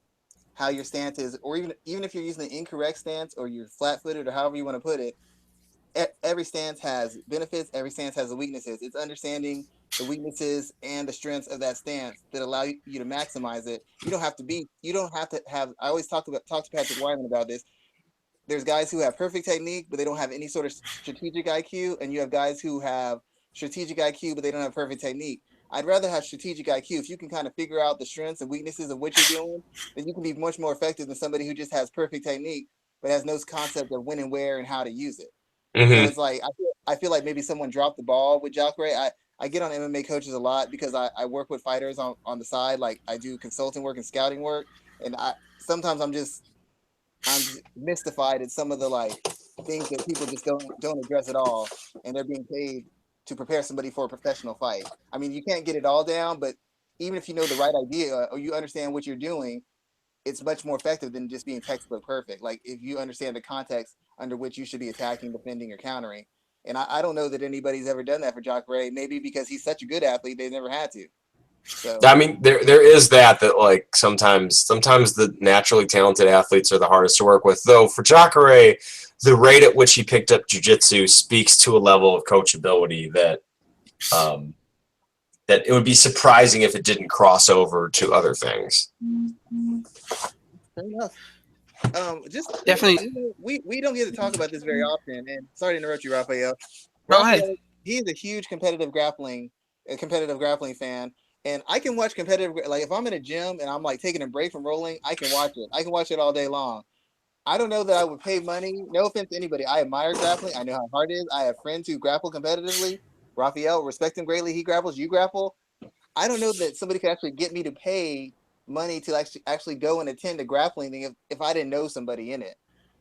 how your stance is, or even if you're using the incorrect stance or you're flat-footed or however you want to put it. Every stance has benefits. Every stance has the weaknesses. It's understanding the weaknesses and the strengths of that stance that allow you to maximize it. You don't have to be. You don't have to have. I always talk to Patrick Wyman about this. There's guys who have perfect technique, but they don't have any sort of strategic IQ, and you have guys who have strategic IQ, but they don't have perfect technique. I'd rather have strategic IQ. If you can kind of figure out the strengths and weaknesses of what you're doing, then you can be much more effective than somebody who just has perfect technique, but has no concept of when and where and how to use it. So Mm-hmm. it's like I feel like maybe someone dropped the ball with Jacare. I get on MMA coaches a lot because I work with fighters on the side. Like I do consulting work and scouting work, and sometimes I'm just mystified at some of the like things that people just don't address at all, and they're being paid to prepare somebody for a professional fight. I mean, you can't get it all down, but even if you know the right idea or you understand what you're doing, it's much more effective than just being textbook perfect. Like if you understand the context under which you should be attacking, defending, or countering. And I don't know that anybody's ever done that for Jacare. Maybe because he's such a good athlete, they never had to. So I mean, there is that like sometimes the naturally talented athletes are the hardest to work with. Though for Jacare, the rate at which he picked up jiu-jitsu speaks to a level of coachability that that it would be surprising if it didn't cross over to other things. fair enough. Just Definitely. we don't get to talk about this very often. And sorry to interrupt you, Raphael. Go ahead. Raphael, he is a huge competitive grappling fan. And I can watch competitive, like if I'm in a gym and I'm like taking a break from rolling, I can watch it. I can watch it all day long. I don't know that I would pay money. No offense to anybody. I admire grappling. I know how hard it is. I have friends who grapple competitively. Raphael, respect him greatly. He grapples, you grapple. I don't know that somebody could actually get me to pay money to actually go and attend a grappling thing if I didn't know somebody in it.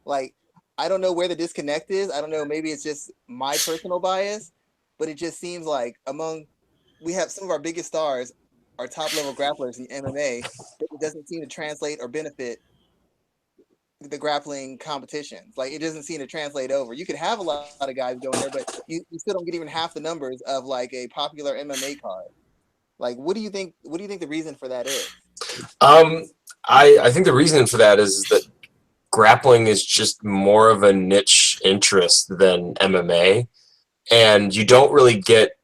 Like, I don't know where the disconnect is. I don't know. Maybe it's just my personal bias, but it just seems like we have some of our biggest stars are top level grapplers in MMA, but it doesn't seem to translate or benefit the grappling competitions. Like it doesn't seem to translate over. You could have a lot of guys going there, but you still don't get even half the numbers of like a popular MMA card. Like, what do you think? What do you think the reason for that is? Um, I think the reason for that is that grappling is just more of a niche interest than MMA, and you don't really get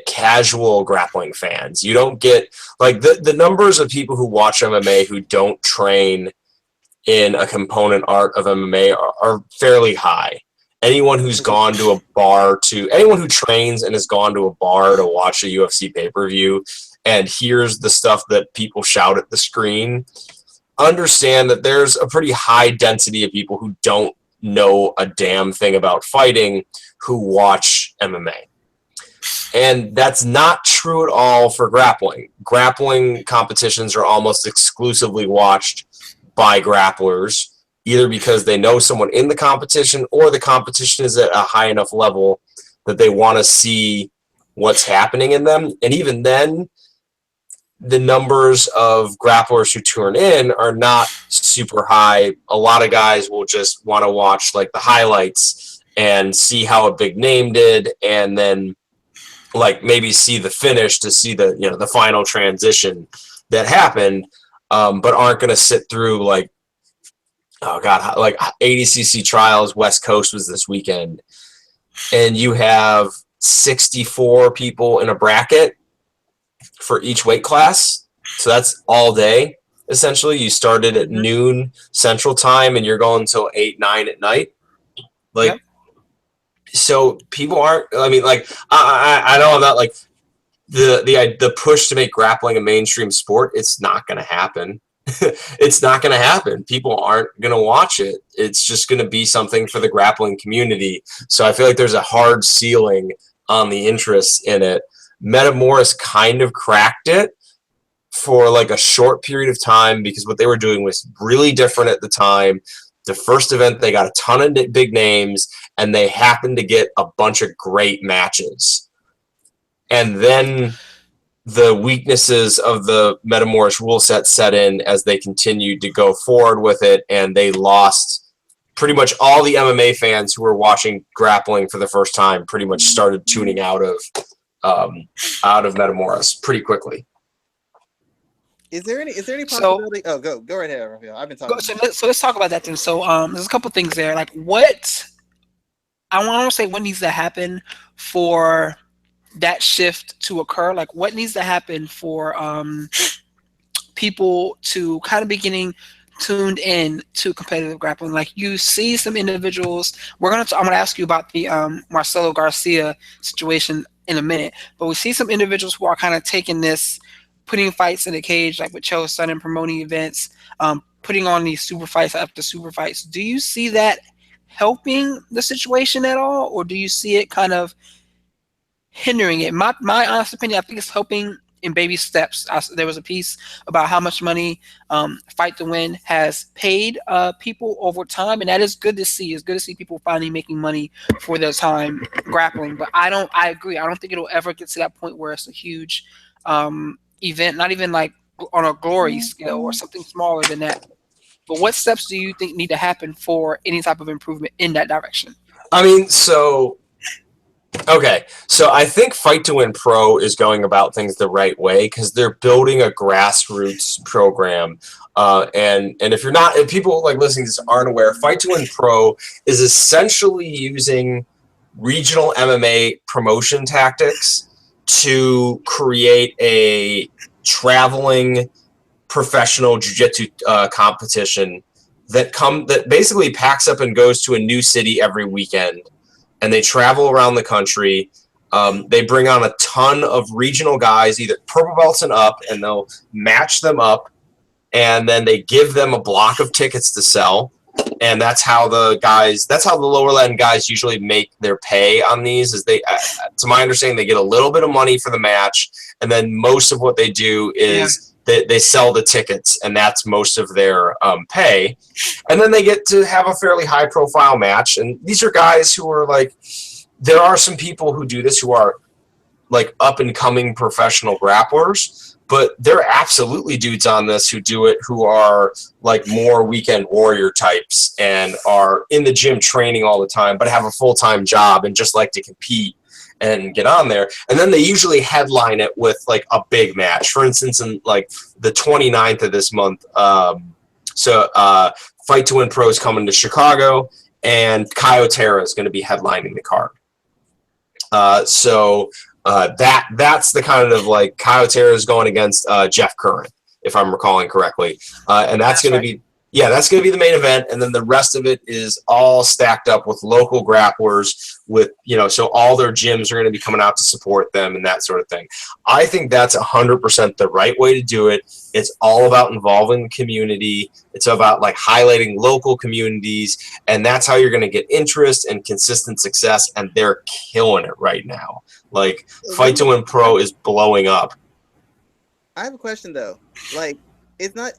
casual grappling fans. You don't get like the numbers of people who watch MMA who don't train in a component art of MMA are fairly high. Anyone who's gone to a bar anyone who trains and has gone to a bar to watch a UFC pay-per-view and hears the stuff that people shout at the screen, understand that there's a pretty high density of people who don't know a damn thing about fighting who watch MMA. And that's not true at all for grappling. Grappling competitions are almost exclusively watched by grapplers, either because they know someone in the competition or the competition is at a high enough level that they want to see what's happening in them. And even then, the numbers of grapplers who tune in are not super high. A lot of guys will just want to watch like the highlights and see how a big name did, and then like maybe see the finish to see the final transition that happened, but aren't going to sit through like, oh god, like ADCC trials. West Coast was this weekend, and you have 64 people in a bracket for each weight class, so that's all day. Essentially, you started at noon Central Time, and you're going until 8-9 at night. Like, yep. So people aren't. I mean, like I know I'm not like the push to make grappling a mainstream sport. It's not going to happen. it's not going to happen. People aren't going to watch it. It's just going to be something for the grappling community. So I feel like there's a hard ceiling on the interest in it. Metamoris kind of cracked it for like a short period of time because what they were doing was really different at the time. The first event, they got a ton of big names, and they happened to get a bunch of great matches. And then the weaknesses of the Metamoris rule set in as they continued to go forward with it, and they lost pretty much all the MMA fans who were watching grappling for the first time pretty much started tuning out of Metamoris pretty quickly. Is there any possibility? Go right ahead, Raphael. I've been talking. So let's talk about that then. So there's a couple things there. Like what I want to say, what needs to happen for that shift to occur? Like what needs to happen for people to kind of be getting tuned in to competitive grappling? Like you see some individuals. I'm gonna ask you about the Marcelo Garcia situation in a minute, but we see some individuals who are kind of taking this, putting fights in the cage, like with Cho's son, and promoting events, putting on these super fights after super fights. Do you see that helping the situation at all, or do you see it kind of hindering it? My honest opinion, I think it's helping in baby steps. There was a piece about how much money Fight to Win has paid people over time, and that is good to see. It's good to see people finally making money for their time grappling. But I agree. I don't think it'll ever get to that point where it's a huge event, not even like on a glory scale or something smaller than that. But what steps do you think need to happen for any type of improvement in that direction? I mean, so I think Fight to Win Pro is going about things the right way because they're building a grassroots program. And if people like listening to this aren't aware, Fight to Win Pro is essentially using regional MMA promotion tactics to create a traveling professional jiu-jitsu competition that basically packs up and goes to a new city every weekend, and they travel around the country. They bring on a ton of regional guys, either purple belts and up, and they'll match them up, and then they give them a block of tickets to sell. And that's how the lower end guys usually make their pay on these. Is they, to my understanding, they get a little bit of money for the match, and then most of what they do is they sell the tickets, and that's most of their pay. And then they get to have a fairly high profile match. And these are guys who are like, there are some people who do this who are like up and coming professional grapplers. But there are absolutely dudes on this who do it who are like more weekend warrior types and are in the gym training all the time, but have a full-time job and just like to compete and get on there. And then they usually headline it with like a big match. For instance, in like the 29th of this month, Fight to Win Pro is coming to Chicago, and Caio Terra is going to be headlining the card. That's the kind of like Caio Terra is going against Jeff Curran, if I'm recalling correctly, and that's going to be the main event, and then the rest of it is all stacked up with local grapplers with so all their gyms are going to be coming out to support them and that sort of thing. I think that's 100% the right way to do it. It's all about involving the community. It's about like highlighting local communities, and that's how you're going to get interest and consistent success. And they're killing it right now. Like Fight to Win Pro is blowing up. I have a question though. Like, that's not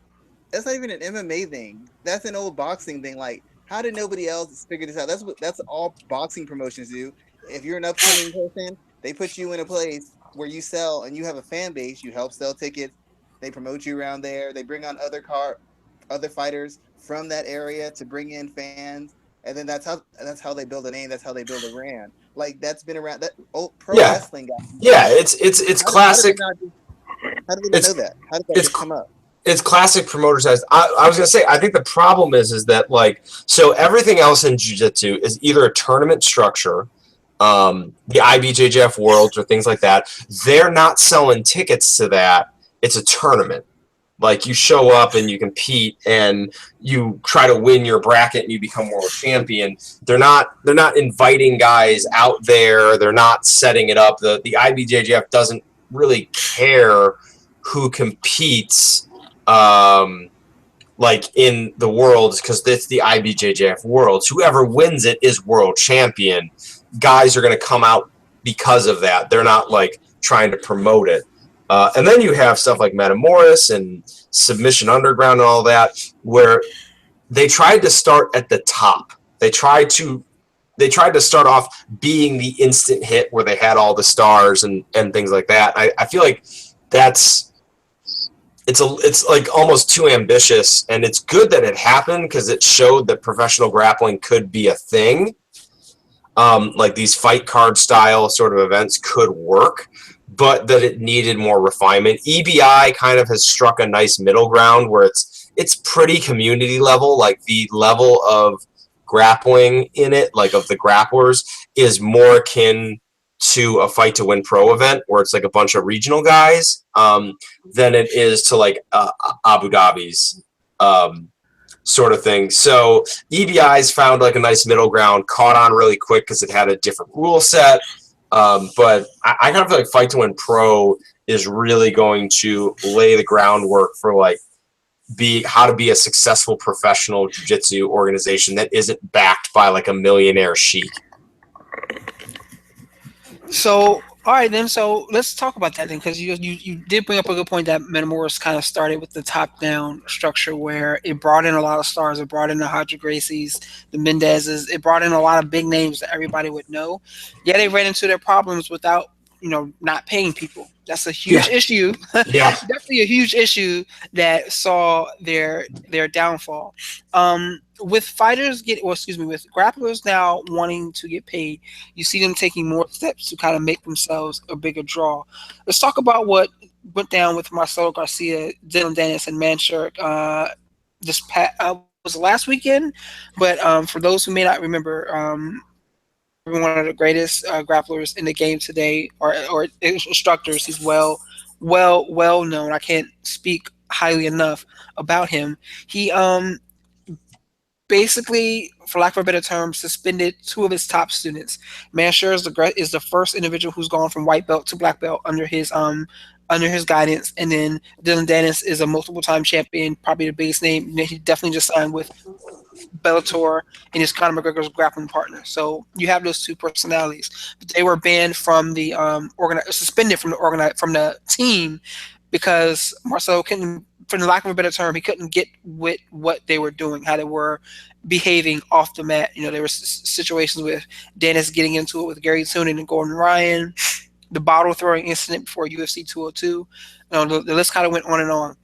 even an MMA thing. That's an old boxing thing. Like, how did nobody else figure this out? That's all boxing promotions do. If you're an upcoming person, they put you in a place where you sell and you have a fan base. You help sell tickets. They promote you around there. They bring on other fighters from that area to bring in fans, and then that's how they build a name. That's how they build a brand. Like, that's been around. That old pro wrestling guy. Yeah, it's classic. How did they know that? How did that just come up? It's classic promoters. I was gonna say, I think the problem is that like, so everything else in jiu-jitsu is either a tournament structure, the IBJJF Worlds or things like that. They're not selling tickets to that. It's a tournament. Like, you show up and you compete and you try to win your bracket and you become world champion. They're not inviting guys out there. They're not setting it up. The IBJJF doesn't really care who competes like in the worlds, because it's the IBJJF worlds, whoever wins it is world champion. Guys are going to come out because of that. They're not like trying to promote it. And then you have stuff like Metamoris and Submission Underground and all that, where they tried to start at the top. They tried to start off being the instant hit where they had all the stars and things like that. I feel like it's like almost too ambitious, and it's good that it happened because it showed that professional grappling could be a thing. Like these fight card style sort of events could work, but that it needed more refinement. EBI kind of has struck a nice middle ground where it's pretty community level. Like the level of grappling in it, like of the grapplers, is more akin to a Fight to Win Pro event where it's like a bunch of regional guys than it is to like Abu Dhabi's sort of thing. So EBI's found like a nice middle ground, caught on really quick because it had a different rule set. But I kind of feel like Fight to Win Pro is really going to lay the groundwork for like how to be a successful professional jiu-jitsu organization that isn't backed by like a millionaire sheik. So, all right then. So let's talk about that then, because you did bring up a good point that Metamoris kind of started with the top-down structure where it brought in a lot of stars. It brought in the Hadra Gracies, the Mendezes. It brought in a lot of big names that everybody would know. Yeah, they ran into their problems without, not paying people. That's a huge issue. Yeah, Definitely a huge issue that saw their downfall. With with grapplers now wanting to get paid, you see them taking more steps to kind of make themselves a bigger draw. Let's talk about what went down with Marcelo Garcia, Dylan Dennis, and Manshurk was last weekend. But for those who may not remember, one of the greatest grapplers in the game today, or instructors. He's well known. I can't speak highly enough about him. He basically, for lack of a better term, suspended two of his top students. Manshur is the first individual who's gone from white belt to black belt under his guidance, and then Dylan Dennis is a multiple-time champion, probably the biggest name. He definitely just signed with Bellator and is Conor McGregor's grappling partner. So you have those two personalities, but they were banned from the suspended from the team because Marcelo couldn't, for the lack of a better term, he couldn't get with what they were doing, how they were behaving off the mat. There were situations with Dennis getting into it with Gary Tunin and Gordon Ryan, the bottle throwing incident before UFC 202. The list kind of went on and on.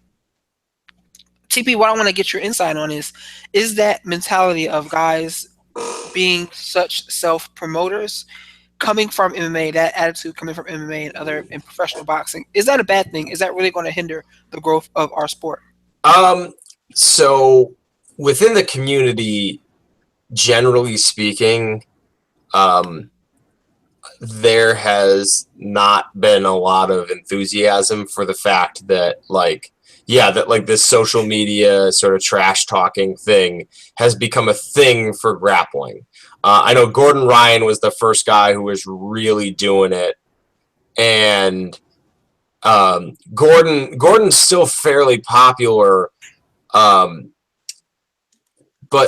TP, what I want to get your insight on is that mentality of guys being such self-promoters coming from MMA, that attitude coming from MMA and professional boxing, is that a bad thing? Is that really going to hinder the growth of our sport? So within the community, generally speaking, there has not been a lot of enthusiasm for the fact that that this social media sort of trash talking thing has become a thing for grappling. I know Gordon Ryan was the first guy who was really doing it, and Gordon's still fairly popular, but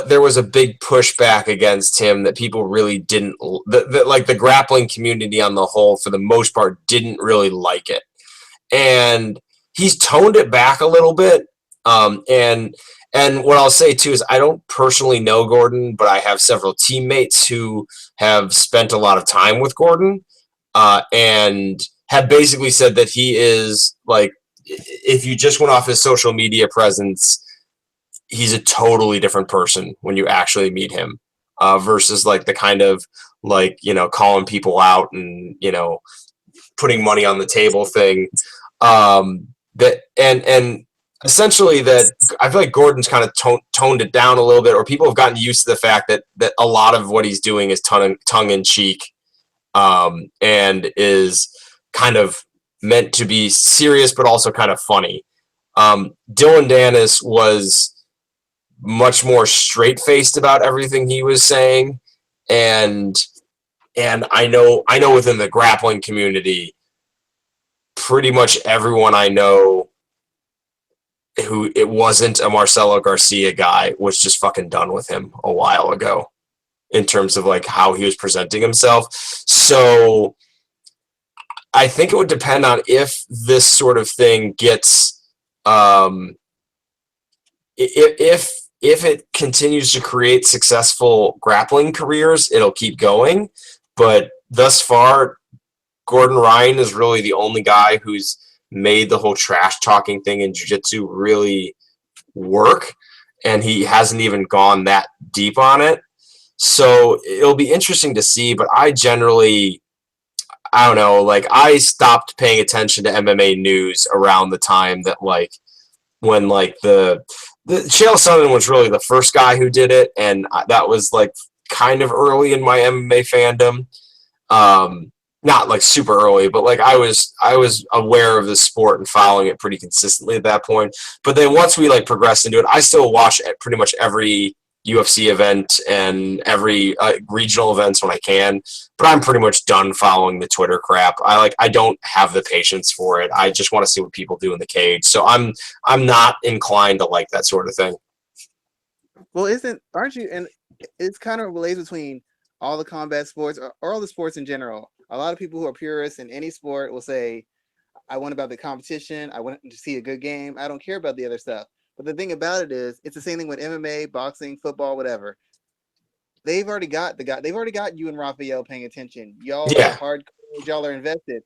there was a big pushback against him that people really didn't, like the grappling community on the whole, for the most part, didn't really like it. And he's toned it back a little bit. And what I'll say too is I don't personally know Gordon, but I have several teammates who have spent a lot of time with Gordon, and have basically said that he is, like, if you just went off his social media presence, he's a totally different person when you actually meet him, versus like the kind of calling people out and putting money on the table thing. That and essentially that I feel like Gordon's kind of toned it down a little bit, or people have gotten used to the fact that a lot of what he's doing is tongue in cheek, and is kind of meant to be serious but also kind of funny. Dylan Dennis was much more straight-faced about everything he was saying, and I know within the grappling community, pretty much everyone I know who it wasn't a Marcelo Garcia guy, was just fucking done with him a while ago in terms of like how he was presenting himself. So I think it would depend on if this sort of thing gets if it continues to create successful grappling careers, it'll keep going. But thus far, Gordon Ryan is really the only guy who's made the whole trash talking thing in jiu-jitsu really work, and he hasn't even gone that deep on it. So it'll be interesting to see, but I don't know, like I stopped paying attention to MMA news around the time that like when like the Chael Sonnen was really the first guy who did it, and that was like kind of early in my MMA fandom. Not like super early, but like I was aware of the sport and following it pretty consistently at that point. But then once we like progressed into it, I still watch pretty much every UFC event and every regional events when I can. But I'm pretty much done following the Twitter crap. I don't have the patience for it. I just want to see what people do in the cage. So I'm not inclined to like that sort of thing. Well, aren't you? And it's kind of relates between all the combat sports or all the sports in general. A lot of people who are purists in any sport will say, I want about the competition. I want to see a good game. I don't care about the other stuff. But the thing about it is, it's the same thing with MMA, boxing, football, whatever. They've already got They've already got you and Raphael paying attention. Y'all are hardcore. Y'all are invested.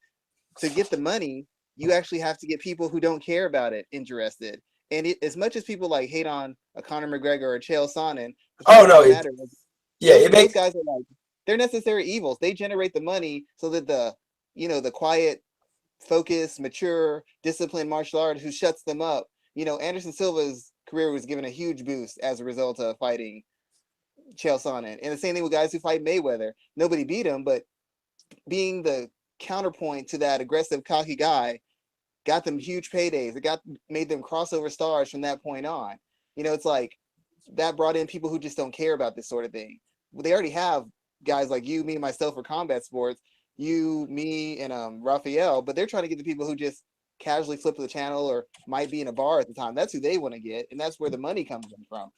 To get the money, you actually have to get people who don't care about it interested. And as much as people like hate on a Conor McGregor or a Chael Sonnen, those guys are like, they're necessary evils. They generate the money so that the quiet, focused, mature, disciplined martial artist who shuts them up. Anderson Silva's career was given a huge boost as a result of fighting Chael Sonnen. And the same thing with guys who fight Mayweather. Nobody beat him, but being the counterpoint to that aggressive, cocky guy got them huge paydays. It made them crossover stars from that point on. It's like that brought in people who just don't care about this sort of thing. They already have guys like you, me, and myself for combat sports, you, me, and Raphael, but they're trying to get the people who just casually flip to the channel or might be in a bar at the time. That's who they want to get, and that's where the money comes in from.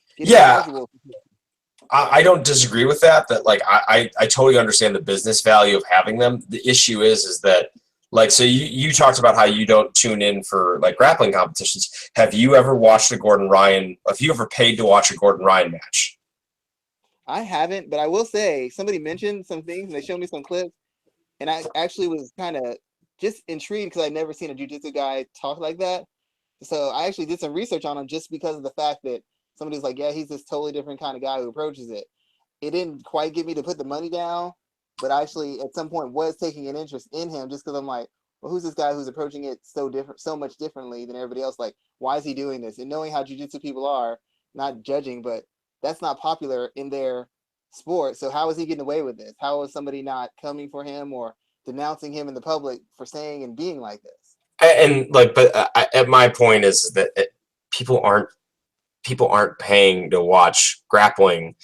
I don't disagree with that. That like I totally understand the business value of having them. The issue is that like, so you talked about how you don't tune in for like grappling competitions. Have you ever watched a Gordon Ryan? Have you ever paid to watch a Gordon Ryan match? I haven't, but I will say somebody mentioned some things and they showed me some clips, and I actually was kind of just intrigued because I'd never seen a jiu-jitsu guy talk like that. So I actually did some research on him just because of the fact that somebody's like, yeah, he's this totally different kind of guy who approaches it. It didn't quite get me to put the money down, but I actually at some point was taking an interest in him just because I'm like, well, who's this guy who's approaching it so much differently than everybody else? Like, why is he doing this? And knowing how jiu-jitsu people are, not judging, but that's not popular in their sport. So how is he getting away with this? How is somebody not coming for him or denouncing him in the public for saying and being like this? And like, but at my point is that people aren't paying to watch grappling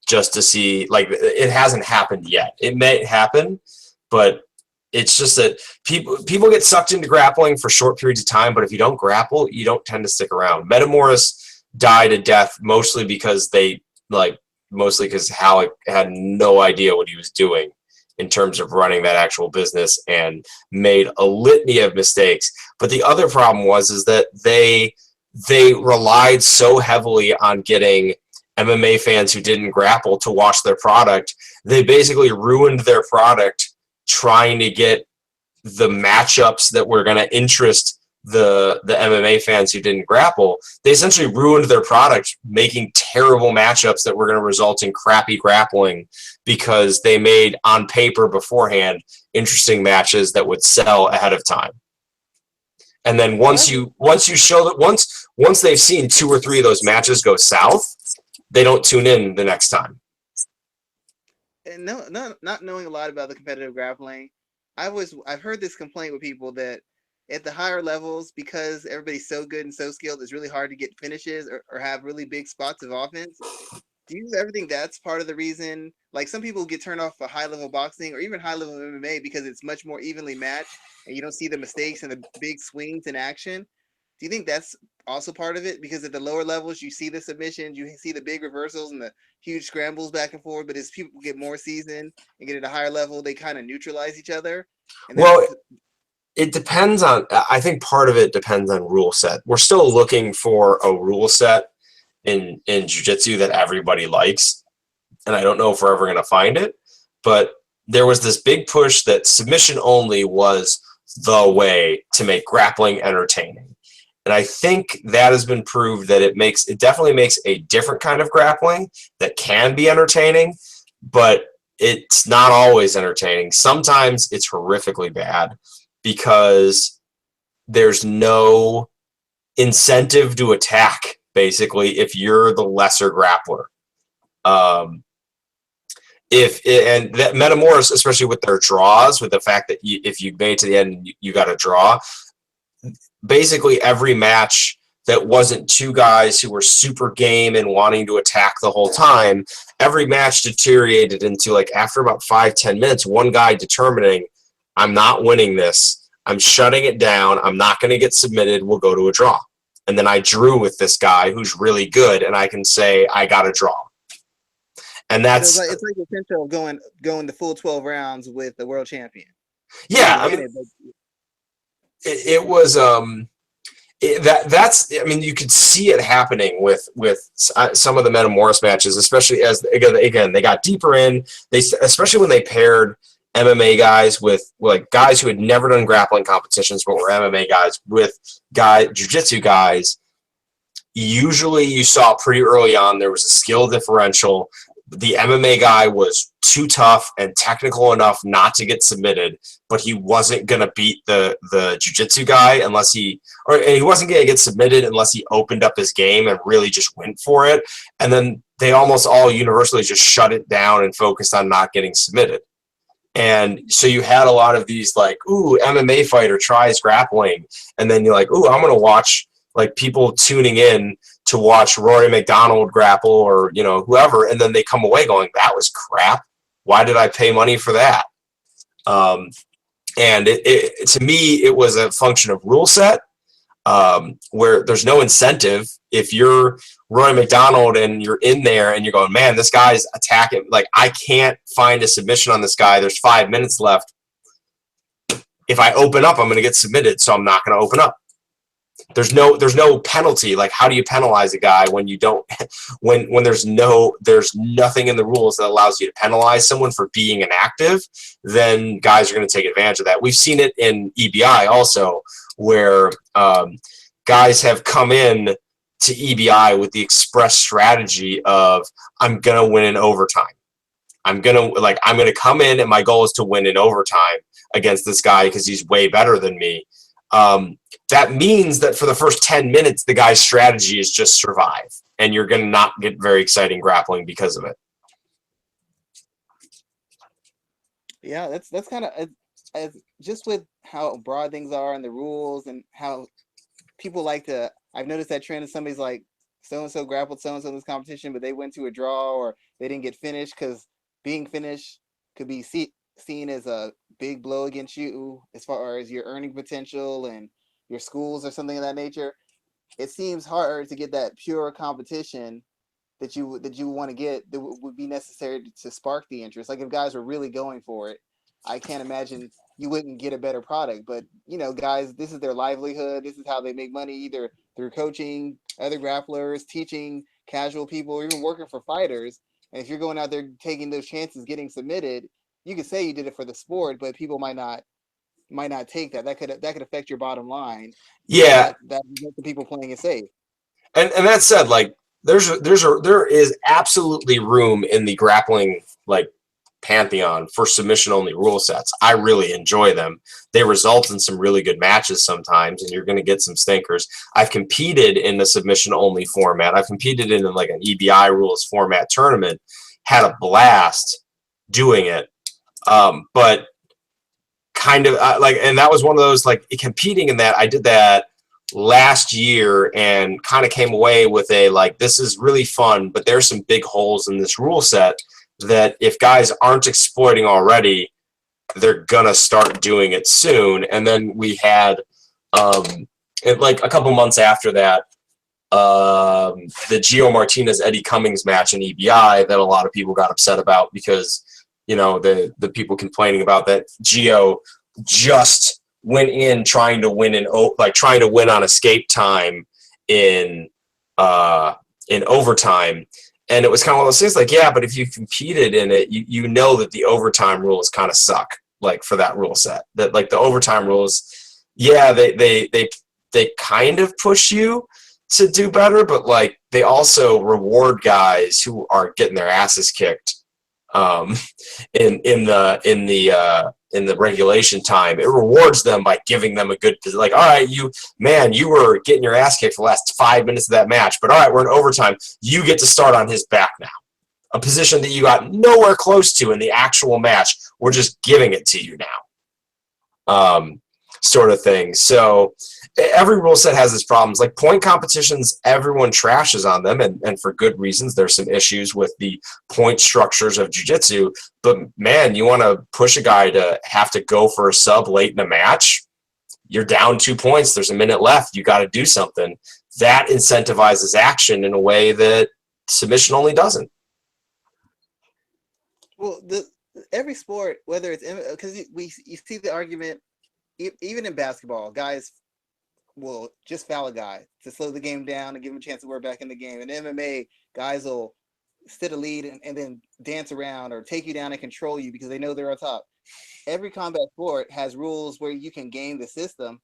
just to see, like, it hasn't happened yet. It may happen, but it's just that people get sucked into grappling for short periods of time, but if you don't grapple, you don't tend to stick around. Metamoris died a death mostly because Halleck had no idea what he was doing in terms of running that actual business and made a litany of mistakes. But the other problem is that they relied so heavily on getting MMA fans who didn't grapple to watch their product. They basically ruined their product trying to get the matchups that were going to interest the MMA fans who didn't grapple. They essentially ruined their product making terrible matchups that were going to result in crappy grappling because they made on paper beforehand interesting matches that would sell ahead of time. And then once you show that once they've seen 2 or 3 of those matches go south, they don't tune in the next time. And not knowing a lot about the competitive grappling, I've heard this complaint with people that at the higher levels, because everybody's so good and so skilled, it's really hard to get finishes or have really big spots of offense. Do you ever think that's part of the reason? Like, some people get turned off for high-level boxing or even high-level MMA because it's much more evenly matched and you don't see the mistakes and the big swings in action. Do you think that's also part of it? Because at the lower levels, you see the submissions, you see the big reversals and the huge scrambles back and forth. But as people get more seasoned and get at a higher level, they kind of neutralize each other. And well, it depends on. I think part of it depends on rule set. We're still looking for a rule set in jiu-jitsu that everybody likes, and I don't know if we're ever going to find it. But there was this big push that submission only was the way to make grappling entertaining. And I think that has been proved that it definitely makes a different kind of grappling that can be entertaining, but it's not always entertaining. Sometimes it's horrifically bad because there's no incentive to attack, basically, if you're the lesser grappler. And that Metamoris, especially with their draws, with the fact that if you made to the end, you got a draw. Basically, every match that wasn't two guys who were super game and wanting to attack the whole time, every match deteriorated into, like, after about 5-10 minutes, one guy determining, I'm not winning this. I'm shutting it down. I'm not going to get submitted. We'll go to a draw. And then I drew with this guy who's really good, and I can say I got a draw. And that's it's like the potential of going the full 12 rounds with the world champion. Yeah, I mean, it was that's. I mean, you could see it happening with some of the Metamoris matches, especially as again they got deeper in. Especially when they paired MMA guys with like guys who had never done grappling competitions but were MMA guys with jiu-jitsu guys. Usually, you saw pretty early on there was a skill differential. The MMA guy was too tough and technical enough not to get submitted, but he wasn't going to beat the jiu-jitsu guy and he wasn't going to get submitted unless he opened up his game and really just went for it. And then they almost all universally just shut it down and focused on not getting submitted. And so you had a lot of these like, ooh, MMA fighter tries grappling. And then you're like, ooh, I'm going to watch like people tuning in to watch Rory McDonald grapple or, whoever. And then they come away going, that was crap. Why did I pay money for that? And it to me, it was a function of rule set where there's no incentive. If you're Rory McDonald and you're in there and you're going, man, this guy's attacking. Like, I can't find a submission on this guy. There's 5 minutes left. If I open up, I'm going to get submitted. So I'm not going to open up. There's no penalty. Like, how do you penalize a guy when you don't, when there's nothing in the rules that allows you to penalize someone for being inactive? Then guys are going to take advantage of that. We've seen it in EBI also, where guys have come in to EBI with the express strategy of, I'm going to win in overtime. I'm going to come in and my goal is to win in overtime against this guy because he's way better than me. That means that for the first 10 minutes, the guy's strategy is just survive, and you're going to not get very exciting grappling because of it. Yeah, that's kind of as just with how broad things are and the rules and how people like to. I've noticed that trend of somebody's like, so-and-so grappled so-and-so in this competition, but they went to a draw or they didn't get finished because being finished could be seen as a big blow against you as far as your earning potential and your schools or something of that nature. It seems harder to get that pure competition that you want to get that would be necessary to spark the interest. Like if guys were really going for it, I can't imagine you wouldn't get a better product. But guys, this is their livelihood. This is how they make money, either through coaching other grapplers, teaching casual people, or even working for fighters. And if you're going out there taking those chances, getting submitted, you could say you did it for the sport, but people might not take that. That could affect your bottom line. Yeah, that the people playing it safe. And that said, like there is absolutely room in the grappling like pantheon for submission only rule sets. I really enjoy them. They result in some really good matches sometimes, and you're going to get some stinkers. I've competed in the submission only format. I've competed in like an EBI rules format tournament. Had a blast doing it. But kind of and that was one of those like competing in that. I did that last year and kind of came away with a like, this is really fun, but there's some big holes in this rule set that if guys aren't exploiting already, they're gonna start doing it soon. And then we had like a couple months after that, the Gio Martinez Eddie Cummings match in EBI that a lot of people got upset about because, you know, the people complaining about that Gio just went in trying to win on escape time in overtime. And it was kind of one of those things like, yeah, but if you competed in it, you know that the overtime rules kind of suck, like for that rule set. That like the overtime rules, yeah, they kind of push you to do better, but like they also reward guys who are getting their asses kicked in the regulation time. It rewards them by giving them a good, like, all right, you were getting your ass kicked for the last 5 minutes of that match, but all right, we're in overtime. You get to start on his back now. A position that you got nowhere close to in the actual match. We're just giving it to you now. Sort of thing. So every rule set has its problems. Like point competitions, everyone trashes on them, and for good reasons. There's some issues with the point structures of jiu-jitsu, but man, you want to push a guy to have to go for a sub late in a match, you're down 2 points, there's a minute left, you got to do something. That incentivizes action in a way that submission only doesn't. Well, every sport, whether it's because you see the argument, even in basketball, guys will just foul a guy to slow the game down and give him a chance to work back in the game. In MMA, guys will sit a lead and then dance around or take you down and control you because they know they're on top. Every combat sport has rules where you can game the system.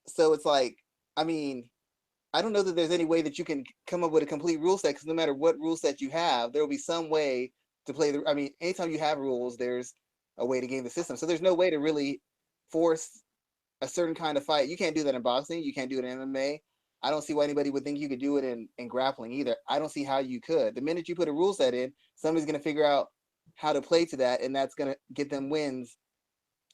So it's like, I mean, I don't know that there's any way that you can come up with a complete rule set, because no matter what rule set you have, there will be some way to play anytime you have rules, there's a way to game the system. So there's no way to really force a certain kind of fight. You can't do that in boxing. You can't do it in MMA. I don't see why anybody would think you could do it in grappling either. I don't see how you could. The minute you put a rule set in, somebody's going to figure out how to play to that, and that's going to get them wins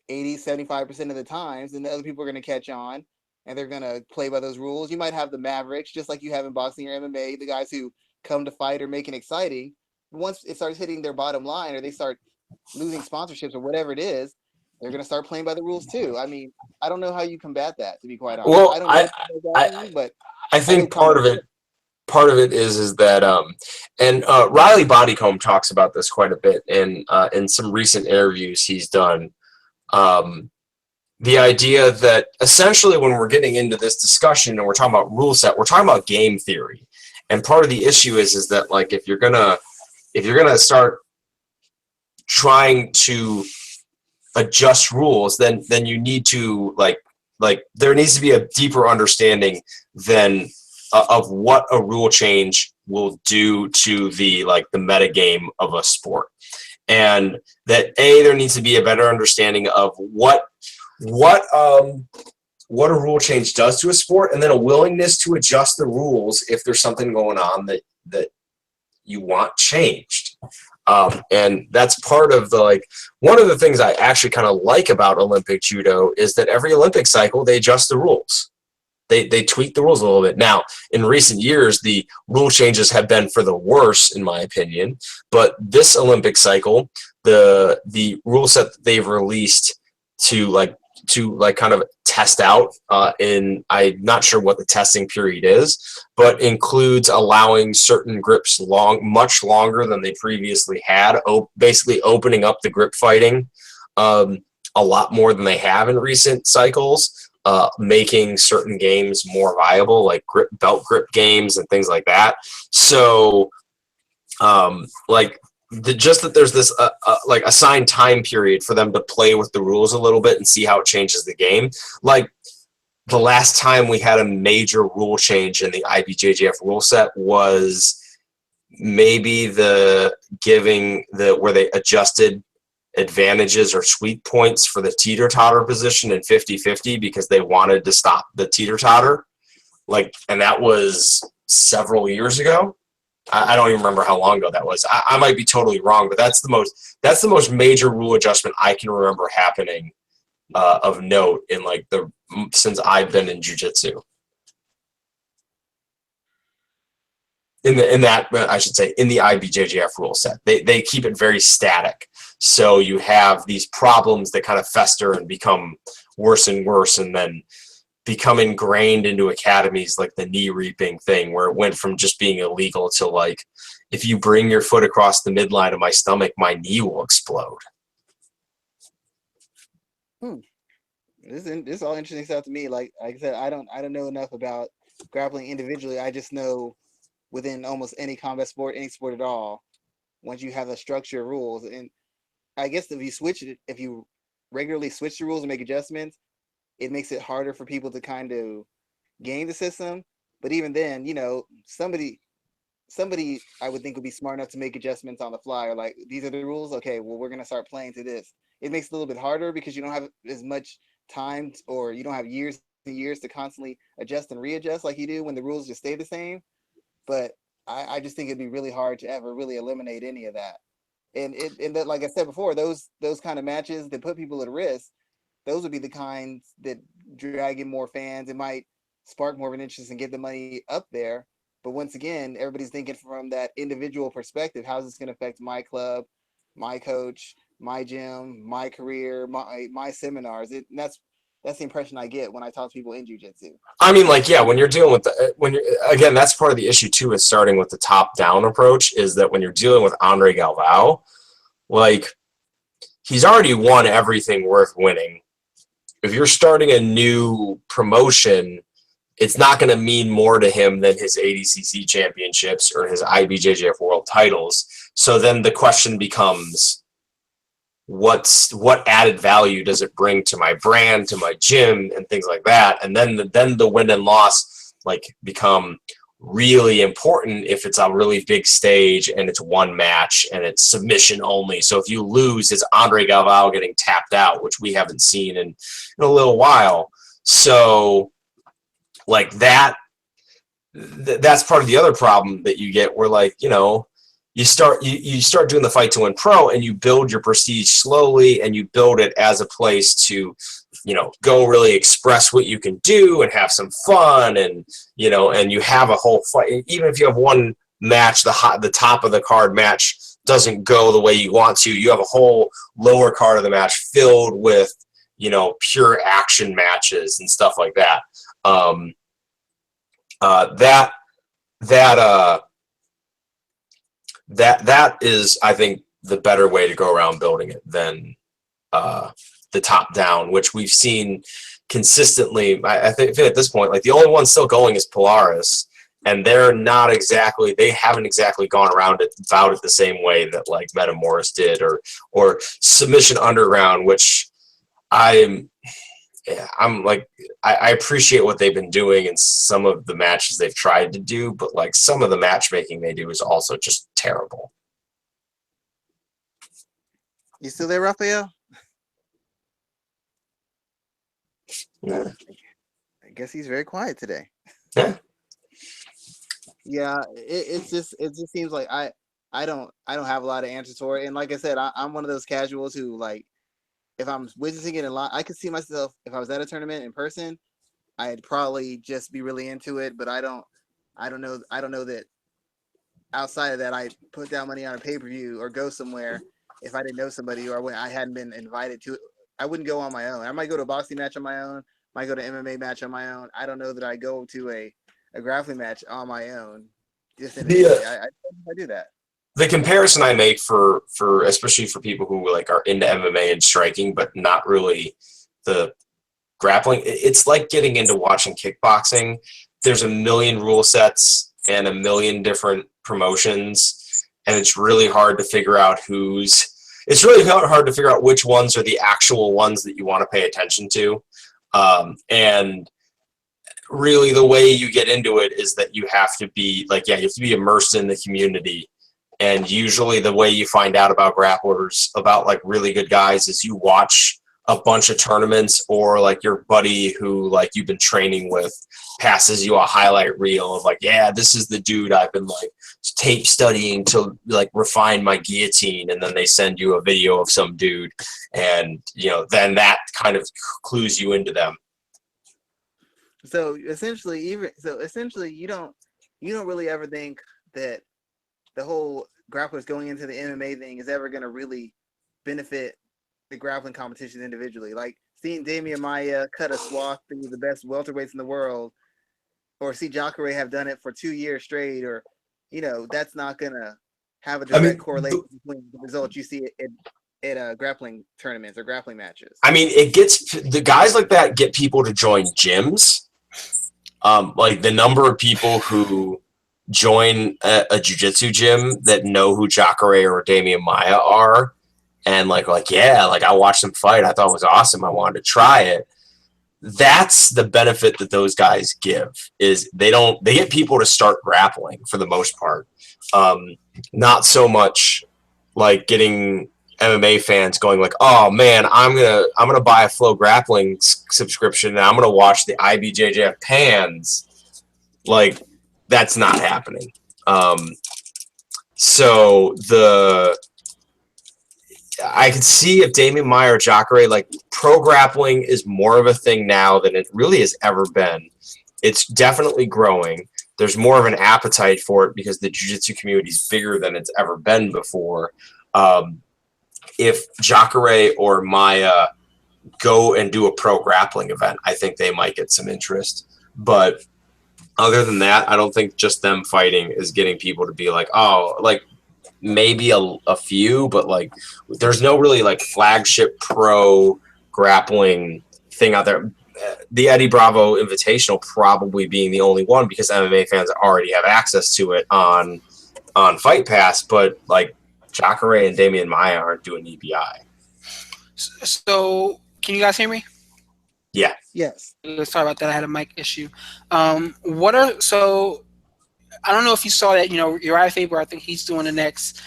80, 75% of the times, and the other people are going to catch on, and they're going to play by those rules. You might have the Mavericks, just like you have in boxing or MMA, the guys who come to fight or make it exciting. Once it starts hitting their bottom line or they start losing sponsorships or whatever it is, they're going to start playing by the rules too. I mean, I don't know how you combat that, to be quite honest. Well, I don't know, I think part of it is that Riley Bodycomb talks about this quite a bit in some recent interviews he's done. The idea that essentially when we're getting into this discussion and we're talking about rule set, we're talking about game theory. And part of the issue is that like if you're gonna start trying to adjust rules, then you need to like there needs to be a deeper understanding than of what a rule change will do to the meta game of a sport, and that there needs to be a better understanding of what a rule change does to a sport, and then a willingness to adjust the rules if there's something going on that you want changed. And that's part of one of the things I actually kind of like about Olympic judo is that every Olympic cycle, they adjust the rules. They tweak the rules a little bit. Now, in recent years, the rule changes have been for the worse, in my opinion. But this Olympic cycle, the rule set that they've released to kind of test out I'm not sure what the testing period is, but includes allowing certain grips much longer than they previously had, basically opening up the grip fighting a lot more than they have in recent cycles, making certain games more viable, like belt grip games and things like that. So just that there's this assigned time period for them to play with the rules a little bit and see how it changes the game. Like the last time we had a major rule change in the IBJJF rule set was maybe where they adjusted advantages or sweep points for the teeter-totter position in 50-50 because they wanted to stop the teeter-totter. And that was several years ago. I don't even remember how long ago that was. I might be totally wrong, but that's the most major rule adjustment I can remember happening of note in since I've been in jiu-jitsu. In the IBJJF rule set, they keep it very static. So you have these problems that kind of fester and become worse and worse, and then become ingrained into academies, like the knee reaping thing, where it went from just being illegal to like, if you bring your foot across the midline of my stomach, my knee will explode. This is all interesting stuff to me. Like I said, I don't know enough about grappling individually. I just know within almost any combat sport, any sport at all, once you have a structure of rules, and I guess if you regularly switch the rules and make adjustments, it makes it harder for people to kind of game the system. But even then, somebody I would think would be smart enough to make adjustments on the fly, or like, these are the rules. Okay, well, we're gonna start playing to this. It makes it a little bit harder because you don't have as much time, or you don't have years and years to constantly adjust and readjust like you do when the rules just stay the same. But I just think it'd be really hard to ever really eliminate any of that. And that, like I said before, those kind of matches that put people at risk, those would be the kinds that drag in more fans. It might spark more of an interest and get the money up there. But once again, everybody's thinking from that individual perspective. How's this going to affect my club, my coach, my gym, my career, my seminars? That's the impression I get when I talk to people in jiu-jitsu. I mean, like, yeah, when you're dealing with again, that's part of the issue too, is starting with the top-down approach, is that when you're dealing with Andre Galvao, like, he's already won everything worth winning. If you're starting a new promotion, it's not going to mean more to him than his ADCC championships or his IBJJF world titles. So then the question becomes, what added value does it bring to my brand, to my gym, and things like that? And then the win and loss like become really important if it's a really big stage and it's one match and it's submission only. So if you lose, it's Andre Galvao getting tapped out, which we haven't seen in a little while. So like that's part of the other problem that you get, where, like, you start doing the fight to win pro, and you build your prestige slowly, and you build it as a place to, go really express what you can do and have some fun, and and you have a whole fight. Even if you have one match, the top of the card match doesn't go the way you want to, you have a whole lower card of the match filled with pure action matches and stuff like that. That is, I think, the better way to go around building it than the top down, which we've seen consistently. I think at this point, like, the only one still going is Polaris, and they haven't exactly gone around it about it the same way that like Metamoris did, or Submission Underground, which I'm like, I appreciate what they've been doing in some of the matches they've tried to do, but like some of the matchmaking they do is also just terrible. You still there, Raphael? Yeah. I guess he's very quiet today. Yeah. Yeah, it just seems like I don't have a lot of answers for it. And like I said, I'm one of those casuals who, like, if I'm witnessing it in live, I could see myself, if I was at a tournament in person, I'd probably just be really into it. But I don't know that outside of that, I put down money on a pay-per-view or go somewhere if I didn't know somebody, or I hadn't been invited to it. I wouldn't go on my own. I might go to a boxing match on my own, might go to MMA match on my own. I don't know that I go to a grappling match on my own. Just I do that. The comparison I make for especially for people who like are into MMA and striking, but not really the grappling, it's like getting into watching kickboxing. There's a million rule sets and a million different promotions, and it's really hard to figure out it's really hard to figure out which ones are the actual ones that you want to pay attention to. And really the way you get into it is that you have to be immersed in the community. And usually the way you find out about grapplers, about like really good guys, is you watch a bunch of tournaments, or like your buddy who like you've been training with passes you a highlight reel of like, yeah, this is the dude I've been like tape studying to like refine my guillotine. And then they send you a video of some dude, and then that kind of clues you into them. So essentially you don't really ever think that the whole grapplers going into the MMA thing is ever going to really benefit the grappling competitions individually. Like seeing Damian Maia cut a swath through the best welterweights in the world, or see Jacare have done it for 2 years straight, or that's not gonna have a direct correlation between the results you see at grappling tournaments or grappling matches. I mean, it gets the guys like that get people to join gyms. Like the number of people who join a jiu-jitsu gym that know who Jacare or Damian Maia are, and like yeah, like I watched them fight. I thought it was awesome. I wanted to try it. That's the benefit that those guys give, is they get people to start grappling for the most part. Not so much like getting MMA fans going like, oh man, I'm gonna buy a Flow Grappling subscription and I'm gonna watch the IBJJF Pans. Like that's not happening. So I could see if Damian Maia or Jacare, like pro grappling is more of a thing now than it really has ever been. It's definitely growing. There's more of an appetite for it because the jiu-jitsu community is bigger than it's ever been before. If Jacare or Maia go and do a pro grappling event, I think they might get some interest. But other than that, I don't think just them fighting is getting people to be like, oh, like maybe a few, but like there's no really like flagship pro grappling thing out there. The Eddie Bravo Invitational probably being the only one because MMA fans already have access to it on Fight Pass, but like Jacare and Damian Maia aren't doing EBI. So can you guys hear me? Yeah. Yes. Sorry about that. I had a mic issue. I don't know if you saw that, Uriah Faber, I think he's doing the next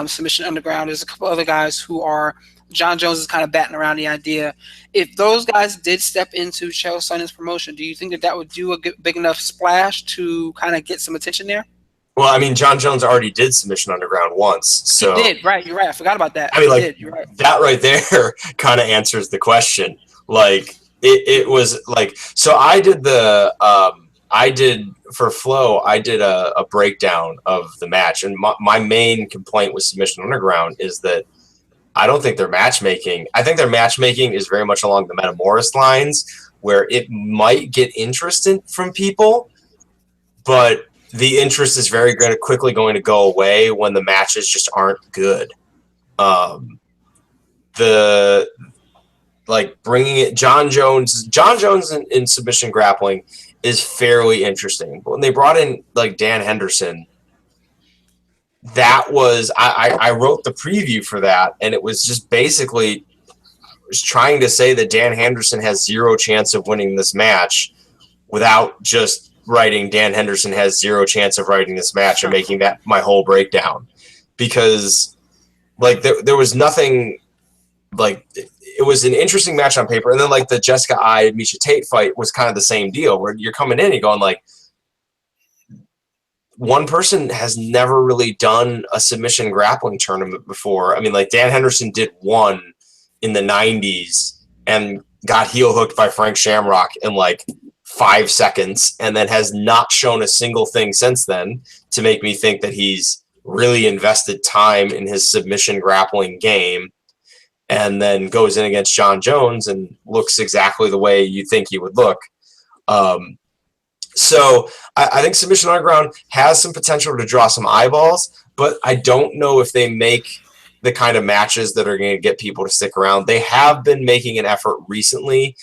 Submission Underground. There's a couple other guys who are, John Jones is kind of batting around the idea. If those guys did step into Chael Sonnen's promotion, do you think that would do a big enough splash to kind of get some attention there? Well, I mean, John Jones already did Submission Underground once. So he did, right. You're right. I forgot about that. I mean, you're right. That right there kind of answers the question. Like, it was like, so I did for Flow, I did a breakdown of the match. And my main complaint with Submission Underground is that I don't think their matchmaking, I think their matchmaking is very much along the Metamoris lines, where it might get interest from people, but the interest is very quickly going to go away when the matches just aren't good. Bringing it, John Jones in submission grappling is fairly interesting. But when they brought in like Dan Henderson, that was I wrote the preview for that, and it was just basically trying to say that Dan Henderson has zero chance of winning this match without just writing Dan Henderson has zero chance of writing this match and making that my whole breakdown, because like there was nothing, like it was an interesting match on paper. And then like the Jessica I Misha Tate fight was kind of the same deal, where you're coming in and you're going like, one person has never really done a submission grappling tournament before. I mean, like Dan Henderson did one in the 90s and got heel hooked by Frank Shamrock in like 5 seconds, and then has not shown a single thing since then to make me think that he's really invested time in his submission grappling game, and then goes in against John Jones and looks exactly the way you think he would look. So I think Submission Underground has some potential to draw some eyeballs, but I don't know if they make the kind of matches that are going to get people to stick around. They have been making an effort recently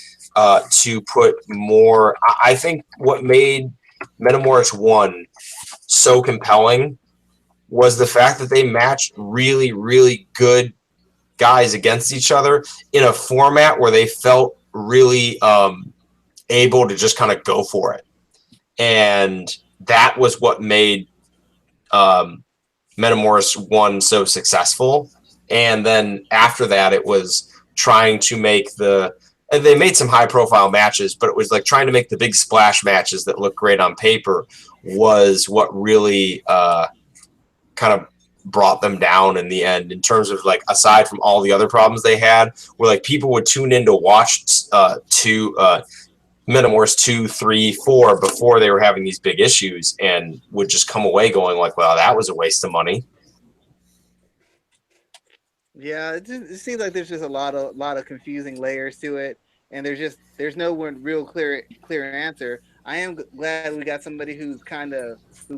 to put more. I think what made Metamoris 1 so compelling was the fact that they matched really, really good guys against each other in a format where they felt really able to just kind of go for it. And that was what made Metamoris 1 so successful. And then after that, it was trying to make and they made some high profile matches, but it was like trying to make the big splash matches that look great on paper was what really kind of brought them down in the end, in terms of like, aside from all the other problems they had, where like people would tune in to watch Metamoris 2, 3, 4 before they were having these big issues, and would just come away going like, well, that was a waste of money. Yeah, it seems like there's just a lot of confusing layers to it, and there's no one real clear answer. I am glad we got somebody who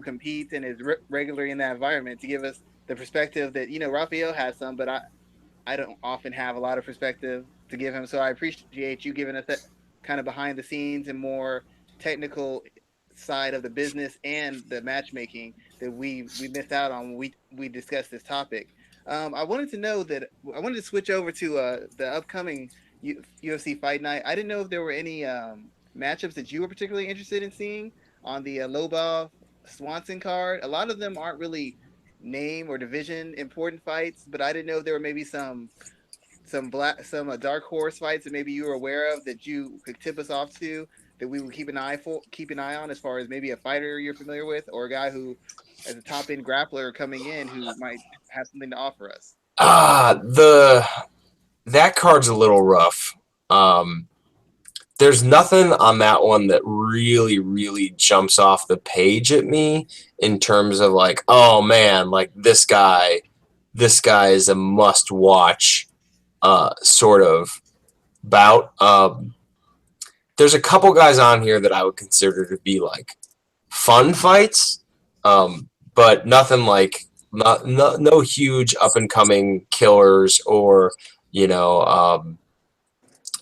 competes and is regularly in that environment to give us the perspective that Raphael has some, but I don't often have a lot of perspective to give him. So I appreciate you giving us that kind of behind the scenes and more technical side of the business and the matchmaking that we missed out on when we discussed this topic. I wanted to know that I wanted to switch over to the upcoming UFC Fight Night. I didn't know if there were any matchups that you were particularly interested in seeing on the Lobov Swanson card. A lot of them aren't really name or division important fights, but I didn't know if there were maybe some dark horse fights that maybe you were aware of that you could tip us off to that we would keep an eye on as far as maybe a fighter you're familiar with or a guy who as a top end grappler coming in who might have something to offer us. That card's a little rough. There's nothing on that one that really, really jumps off the page at me in terms of like, oh man, like this guy is a must watch sort of bout. There's a couple guys on here that I would consider to be like fun fights, but nothing like no huge up and coming killers or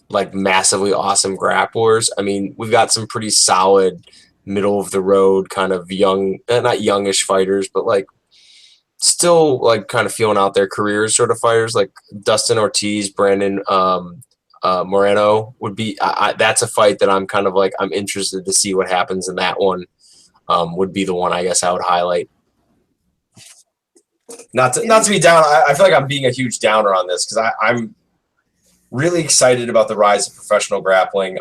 like massively awesome grapplers. I mean, we've got some pretty solid middle of the road kind of young, not youngish fighters, but like still like kind of feeling out their careers sort of fighters like Dustin Ortiz, Brandon Moreno would be. That's a fight that I'm kind of like I'm interested to see what happens in that one. Would be the one I guess I would highlight. Not to be down. I feel like I'm being a huge downer on this because I'm really excited about the rise of professional grappling.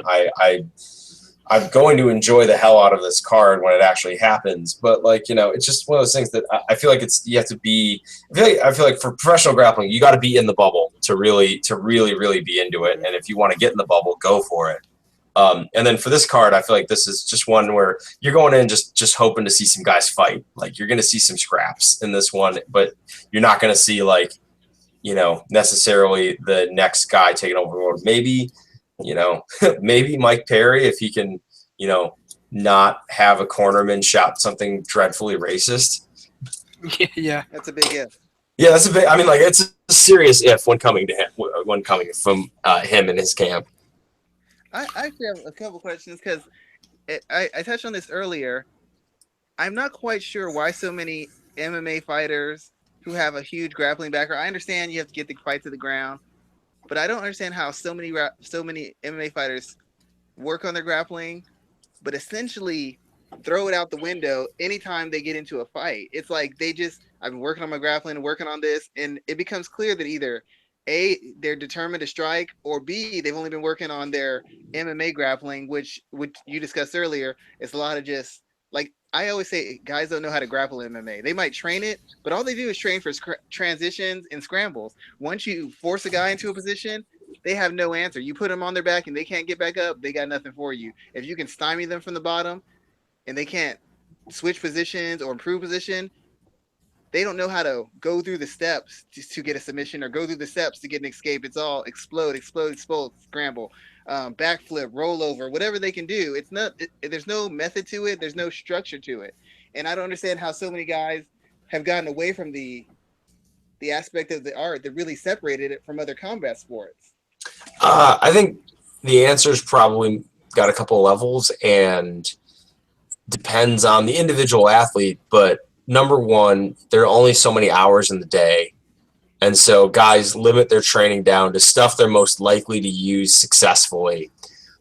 I'm going to enjoy the hell out of this card when it actually happens. But like, it's just one of those things that I feel like you have to be. I feel like for professional grappling, you got to be in the bubble to really be into it. And if you want to get in the bubble, go for it. And then for this card, I feel like this is just one where you're going in just hoping to see some guys fight. Like you're going to see some scraps in this one, but you're not going to see like, necessarily the next guy taking over the world. Maybe, maybe Mike Perry, if he can, not have a cornerman shout something dreadfully racist. Yeah. That's a big if. Yeah, that's a big, I mean, like it's a serious if when coming from him and his camp. I actually have a couple questions because I touched on this earlier. I'm not quite sure why so many MMA fighters who have a huge grappling background. I understand you have to get the fight to the ground, but I don't understand how so many MMA fighters work on their grappling, but essentially throw it out the window anytime they get into a fight. It's like I've been working on my grappling and working on this, and it becomes clear that either A, they're determined to strike, or B, they've only been working on their MMA grappling, which you discussed earlier. It's a lot of just like I always say, guys don't know how to grapple in MMA. They might train it, but all they do is train for transitions and scrambles. Once you force a guy into a position, they have no answer. You put them on their back and they can't get back up, they got nothing for you. If you can stymie them from the bottom and they can't switch positions or improve position, they don't know how to go through the steps to get a submission or go through the steps to get an escape. It's all explode, scramble, backflip, rollover, whatever they can do. There's no method to it. There's no structure to it. And I don't understand how so many guys have gotten away from the aspect of the art that really separated it from other combat sports. I think the answer's probably got a couple levels and depends on the individual athlete, but number one, there are only so many hours in the day. And so guys limit their training down to stuff they're most likely to use successfully.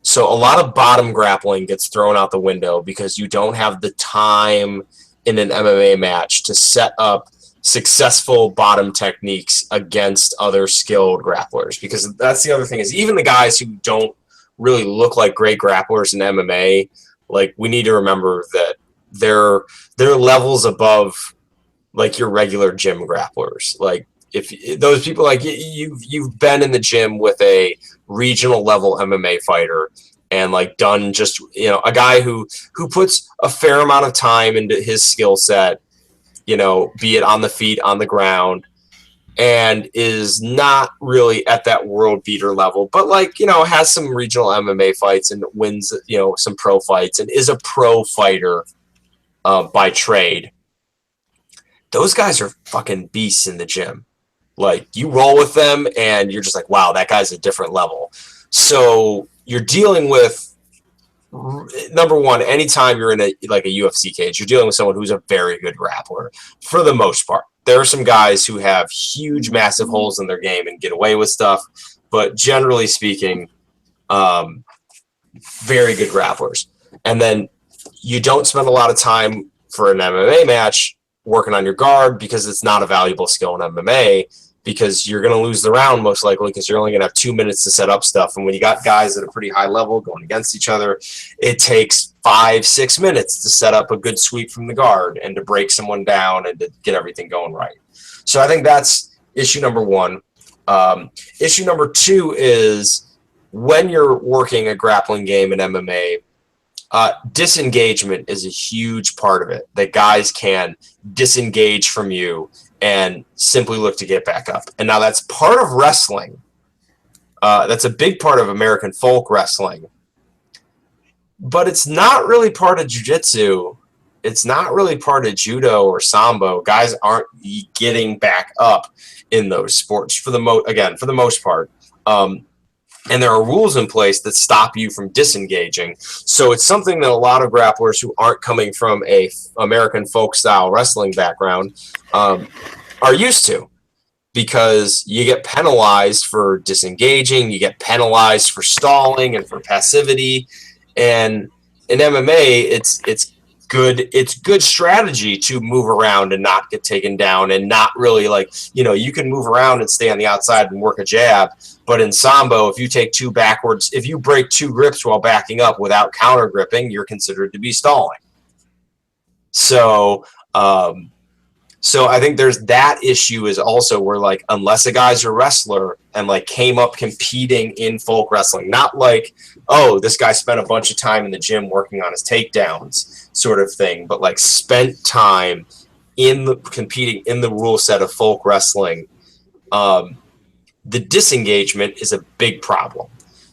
So a lot of bottom grappling gets thrown out the window because you don't have the time in an MMA match to set up successful bottom techniques against other skilled grapplers. Because that's the other thing is even the guys who don't really look like great grapplers in MMA, like we need to remember that they're levels above like your regular gym grapplers. Like if those people like you've been in the gym with a regional level MMA fighter and like done just a guy who puts a fair amount of time into his skill set, be it on the feet, on the ground, and is not really at that world beater level, but like, you know, has some regional MMA fights and wins, you know, some pro fights and is a pro fighter by trade. Those guys are fucking beasts in the gym. Like, you roll with them and you're just like, wow, that guy's a different level. So you're dealing with, number one, anytime you're in a UFC cage, you're dealing with someone who's a very good grappler for the most part. There are some guys who have huge, massive holes in their game and get away with stuff, but generally speaking, very good grapplers. And then you don't spend a lot of time for an MMA match working on your guard because it's not a valuable skill in MMA, because you're going to lose the round most likely because you're only going to have 2 minutes to set up stuff. And when you got guys at a pretty high level going against each other, it takes 5-6 minutes to set up a good sweep from the guard and to break someone down and to get everything going right. So I think that's issue number one. Issue number two is when you're working a grappling game in MMA, disengagement is a huge part of it, that guys can disengage from you and simply look to get back up. And now that's part of wrestling. That's a big part of American folk wrestling. But it's not really part of jiu-jitsu. It's not really part of judo or sambo. Guys aren't getting back up in those sports for the most part. And there are rules in place that stop you from disengaging. So it's something that a lot of grapplers who aren't coming from a American folk style wrestling background are used to, because you get penalized for disengaging, you get penalized for stalling and for passivity. And in MMA, it's good strategy to move around and not get taken down, and not really, like, you know, you can move around and stay on the outside and work a jab. But in sambo, if you take two backwards, if you break two grips while backing up without counter gripping, you're considered to be stalling. So I think there's that issue is also where, like, unless a guy's a wrestler and like came up competing in folk wrestling, not like, oh, this guy spent a bunch of time in the gym working on his takedowns sort of thing, but like spent time competing in the rule set of folk wrestling, the disengagement is a big problem.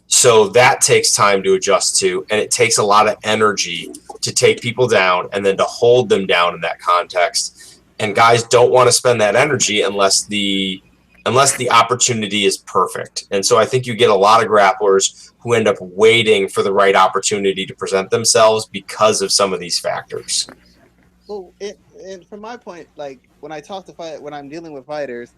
So that takes time to adjust to, and it takes a lot of energy to take people down and then to hold them down in that context. And guys don't want to spend that energy unless the opportunity is perfect. And so I think you get a lot of grapplers who end up waiting for the right opportunity to present themselves because of some of these factors. Well, and from my point, like when I'm dealing with fighters,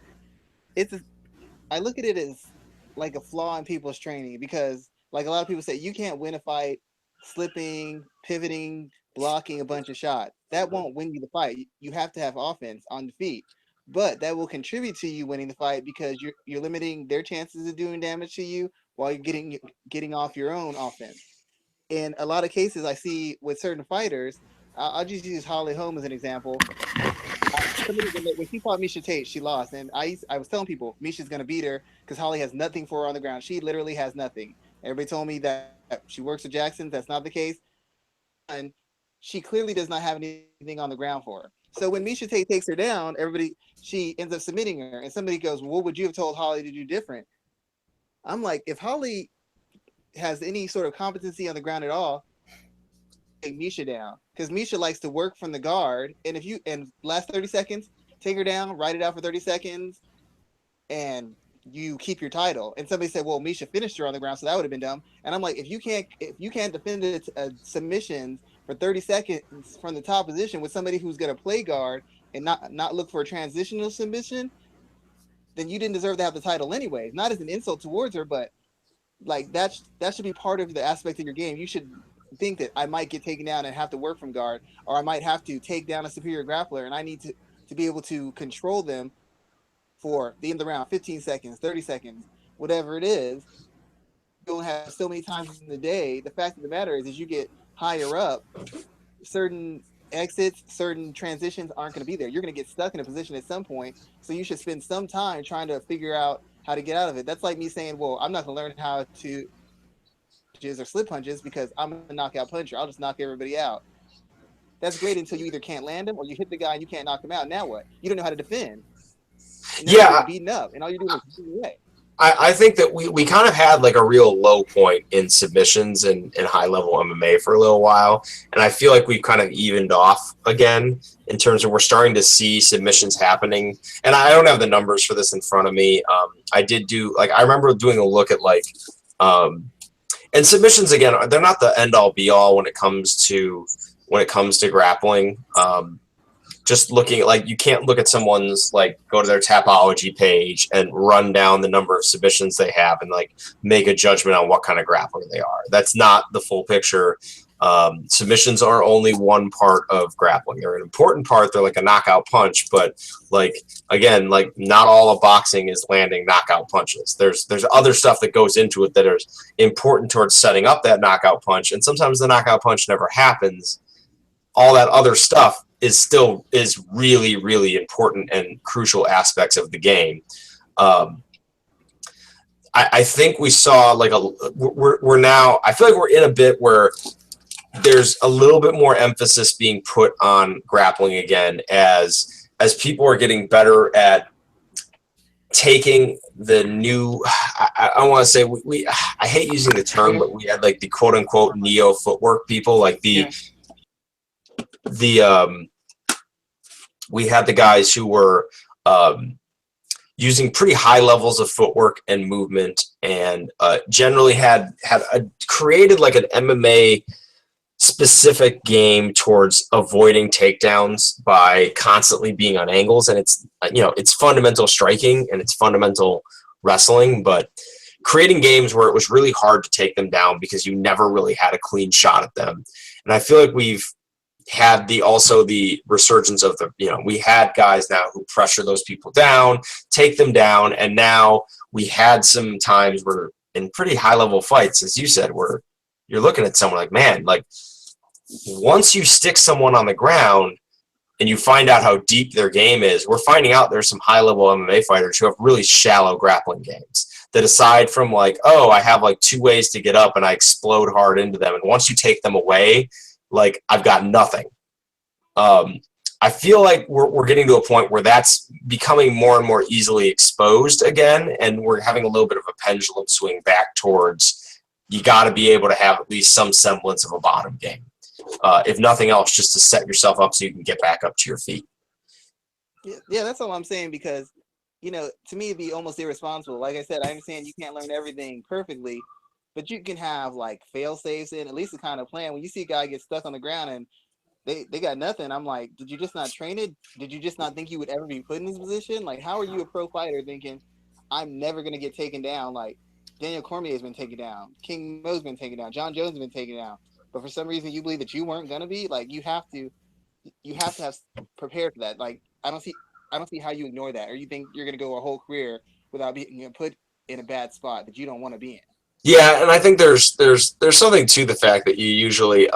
I look at it as like a flaw in people's training, because like a lot of people say, you can't win a fight slipping, pivoting, blocking a bunch of shots. That won't win you the fight. You have to have offense on the feet, but that will contribute to you winning the fight because you're limiting their chances of doing damage to you while you're getting off your own offense. In a lot of cases, I see with certain fighters, I'll just use Holly Holm as an example. When she fought Miesha Tate, she lost, and I was telling people Miesha's gonna beat her because Holly has nothing for her on the ground. She literally has nothing. Everybody told me that she works with Jackson. That's not the case, and she clearly does not have anything on the ground for her. So when Miesha Tate takes her down, she ends up submitting her, and somebody goes, well, "What would you have told Holly to do different?" I'm like, if Holly has any sort of competency on the ground at all, take Miesha down, because Miesha likes to work from the guard, and if you last 30 seconds, take her down, ride it out for 30 seconds, and you keep your title. And somebody said, well, Miesha finished her on the ground, so that would have been dumb. And I'm like, if you can't defend a submission for 30 seconds from the top position with somebody who's going to play guard and not look for a transitional submission, then you didn't deserve to have the title anyway. Not as an insult towards her, but like that should be part of the aspect of your game. You should think that I might get taken down and have to work from guard, or I might have to take down a superior grappler, and I need to be able to control them for the end of the round, 15 seconds, 30 seconds, whatever it is. You only have so many times in the day. The fact of the matter is you get higher up, certain exits, certain transitions aren't going to be there. You're going to get stuck in a position at some point, so you should spend some time trying to figure out how to get out of it. That's like me saying, well, I'm not going to learn how to punches or slip punches because I'm a knockout puncher. I'll just knock everybody out. That's great until you either can't land him or you hit the guy and you can't knock him out. Now what? You don't know how to defend. And now Yeah. you're beaten up, and all you're doing is beating away. I think that we kind of had like a real low point in submissions and high level MMA for a little while. And I feel like we've kind of evened off again in terms of we're starting to see submissions happening. And I don't have the numbers for this in front of me. I did do I remember doing a look at and submissions again, they're not the end all be all when it comes to grappling. Just looking at you can't look at someone's go to their Tapology page and run down the number of submissions they have and make a judgment on what kind of grappler they are. That's not the full picture. Submissions are only one part of grappling. They're an important part. They're like a knockout punch, but again, not all of boxing is landing knockout punches. There's other stuff that goes into it that is important towards setting up that knockout punch. And sometimes the knockout punch never happens. All that other stuff is really, really important and crucial aspects of the game. I think we saw we're now, I feel like we're in a bit where there's a little bit more emphasis being put on grappling again as people are getting better at taking the new, I want to say I hate using the term, but we had the quote unquote neo footwork people, we had the guys who were using pretty high levels of footwork and movement, and generally had created an MMA specific game towards avoiding takedowns by constantly being on angles. And it's fundamental striking and it's fundamental wrestling, but creating games where it was really hard to take them down because you never really had a clean shot at them. And I feel like we've had the resurgence of we had guys now who pressure those people down, take them down, and now we had some times where in pretty high level fights, as you said, where you're looking at someone man, once you stick someone on the ground and you find out how deep their game is, we're finding out there's some high level MMA fighters who have really shallow grappling games that aside from I have 2 ways to get up and I explode hard into them, and once you take them away, I've got nothing. I feel like we're getting to a point where that's becoming more and more easily exposed again, and we're having a little bit of a pendulum swing back towards you got to be able to have at least some semblance of a bottom game. If nothing else, just to set yourself up so you can get back up to your feet. Yeah, that's all I'm saying, because, to me, it'd be almost irresponsible. Like I said, I understand you can't learn everything perfectly, but you can have fail safes and at least a kind of plan. When you see a guy get stuck on the ground and they got nothing, I'm like, did you just not train it? Did you just not think you would ever be put in this position? How are you a pro fighter thinking I'm never going to get taken down? Daniel Cormier's been taken down. King Mo's been taken down. John Jones has been taken down. But for some reason you believe that you weren't going to be, you have to have prepared for that. I don't see how you ignore that, or you think you're going to go a whole career without being put in a bad spot that you don't want to be in. Yeah, and I think there's something to the fact that you usually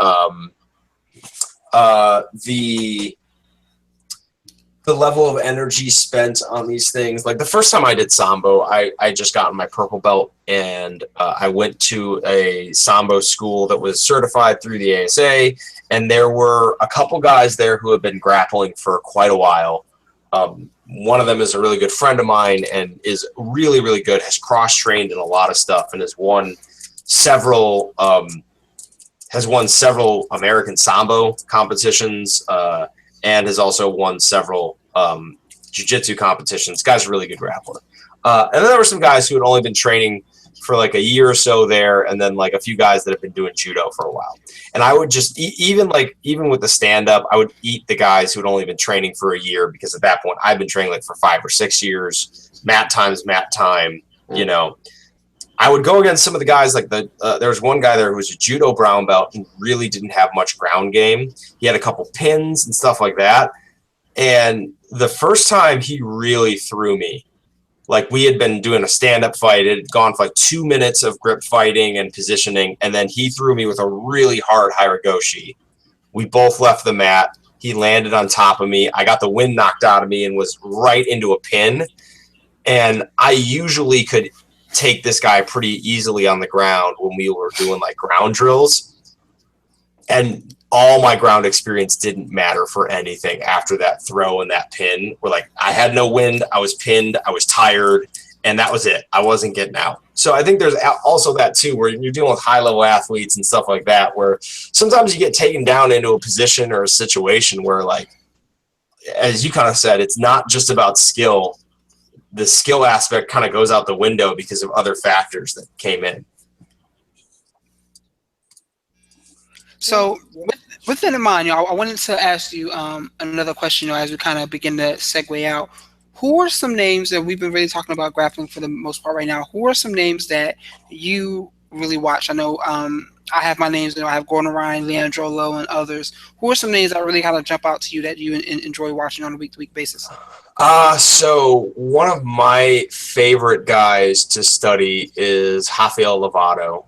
the level of energy spent on these things. The first time I did Sambo, I just gotten my purple belt, and I went to a Sambo school that was certified through the ASA, and there were a couple guys there who had been grappling for quite a while. One of them is a really good friend of mine and is really, really good, has cross-trained in a lot of stuff, and has won several American Sambo competitions, and has also won several jiu-jitsu competitions. Guy's a really good grappler. And then there were some guys who had only been training for a year or so there, and then a few guys that have been doing judo for a while. And I would just even with the stand-up, I would eat the guys who had only been training for a year, because at that point I've been training for 5 or 6 years. Mat time, I would go against some of the guys there was one guy there who was a judo brown belt who really didn't have much ground game. He had a couple pins and stuff like that. And the first time he really threw me, we had been doing a stand-up fight. It had gone for 2 minutes of grip fighting and positioning, and then he threw me with a really hard Hiragoshi. We both left the mat. He landed on top of me. I got the wind knocked out of me and was right into a pin. And I usually could take this guy pretty easily on the ground when we were doing ground drills. And all my ground experience didn't matter for anything after that throw and that pin. Where like I had no wind, I was pinned, I was tired, and that was it. I wasn't getting out. So I think there's also that too, where you're dealing with high-level athletes and stuff like that, where sometimes you get taken down into a position or a situation where, like, as you kind of said, it's not just about skill. The skill aspect kind of goes out the window because of other factors that came in. So with that in mind, I wanted to ask you another question, as we kind of begin to segue out. Who are some names that we've been really talking about grappling for the most part right now? Who are some names that you really watch? I know I have my names. I have Gordon Ryan, Leandro Lowe, and others. Who are some names that really kind of jump out to you that you enjoy watching on a week-to-week basis? So one of my favorite guys to study is Rafael Lovato.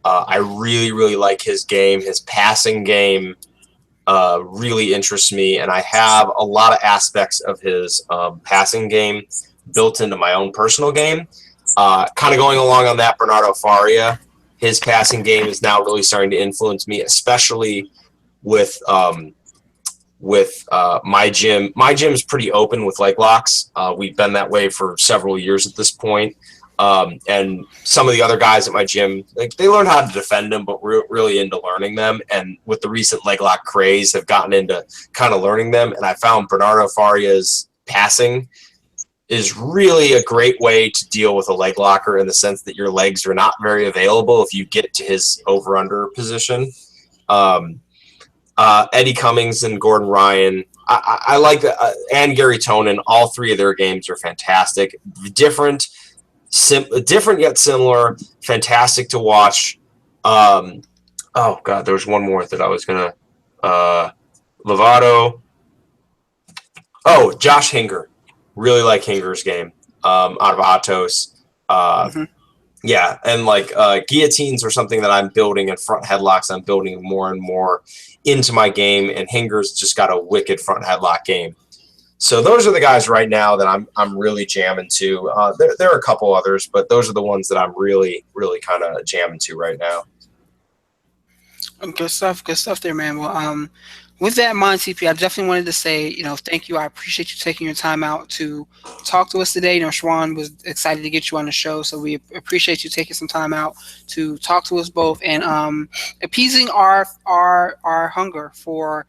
I really, really like his game. His passing game really interests me, and I have a lot of aspects of his passing game built into my own personal game. Kind of going along on that, Bernardo Faria, his passing game is now really starting to influence me, especially with my gym. My gym's pretty open with leg locks. We've been that way for several years at this point. And some of the other guys at my gym, like, they learn how to defend them, but we're really into learning them. And with the recent leg lock craze, have gotten into kind of learning them. And I found Bernardo Faria's passing is really a great way to deal with a leg locker, in the sense that your legs are not very available if you get to his over-under position. Eddie Cummings and Gordon Ryan, I like that, and Gary Tonin. All three of their games are fantastic. Different yet similar, fantastic to watch. Oh God, there was one more that I was gonna. Lovato. Oh, Josh Hinger. Really like Hinger's game. Out of Atos. Yeah, and like guillotines are something that I'm building, and front headlocks I'm building more and more into my game. And Hinger's just got a wicked front headlock game. So those are the guys right now that I'm really jamming to. There are a couple others, but those are the ones that I'm really, really kind of jamming to right now. Good stuff there, man. Well, with that in mind, TP, I definitely wanted to say, thank you. I appreciate you taking your time out to talk to us today. Schwan was excited to get you on the show, so we appreciate you taking some time out to talk to us both and appeasing our hunger for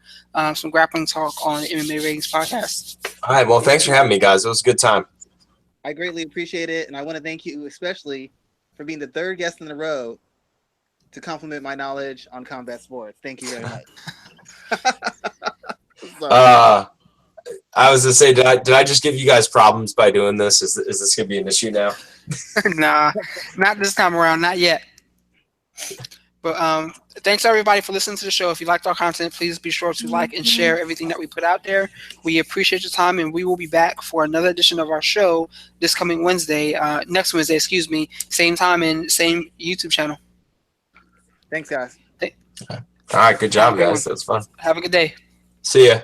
some grappling talk on the MMA Ratings Podcast. All right, well, thanks for having me, guys. It was a good time. I greatly appreciate it, and I want to thank you especially for being the third guest in a row to compliment my knowledge on combat sports. Thank you very much. I was gonna say, did I just give you guys problems by doing this? Is this gonna be an issue now? Nah, not this time around, not yet. But thanks everybody for listening to the show. If you liked our content, please be sure to like and share everything that we put out there. We appreciate your time, and we will be back for another edition of our show this coming Wednesday, next Wednesday, same time and same YouTube channel. Thanks, guys. All right, good job, guys. That was fun. Have a good day. See ya.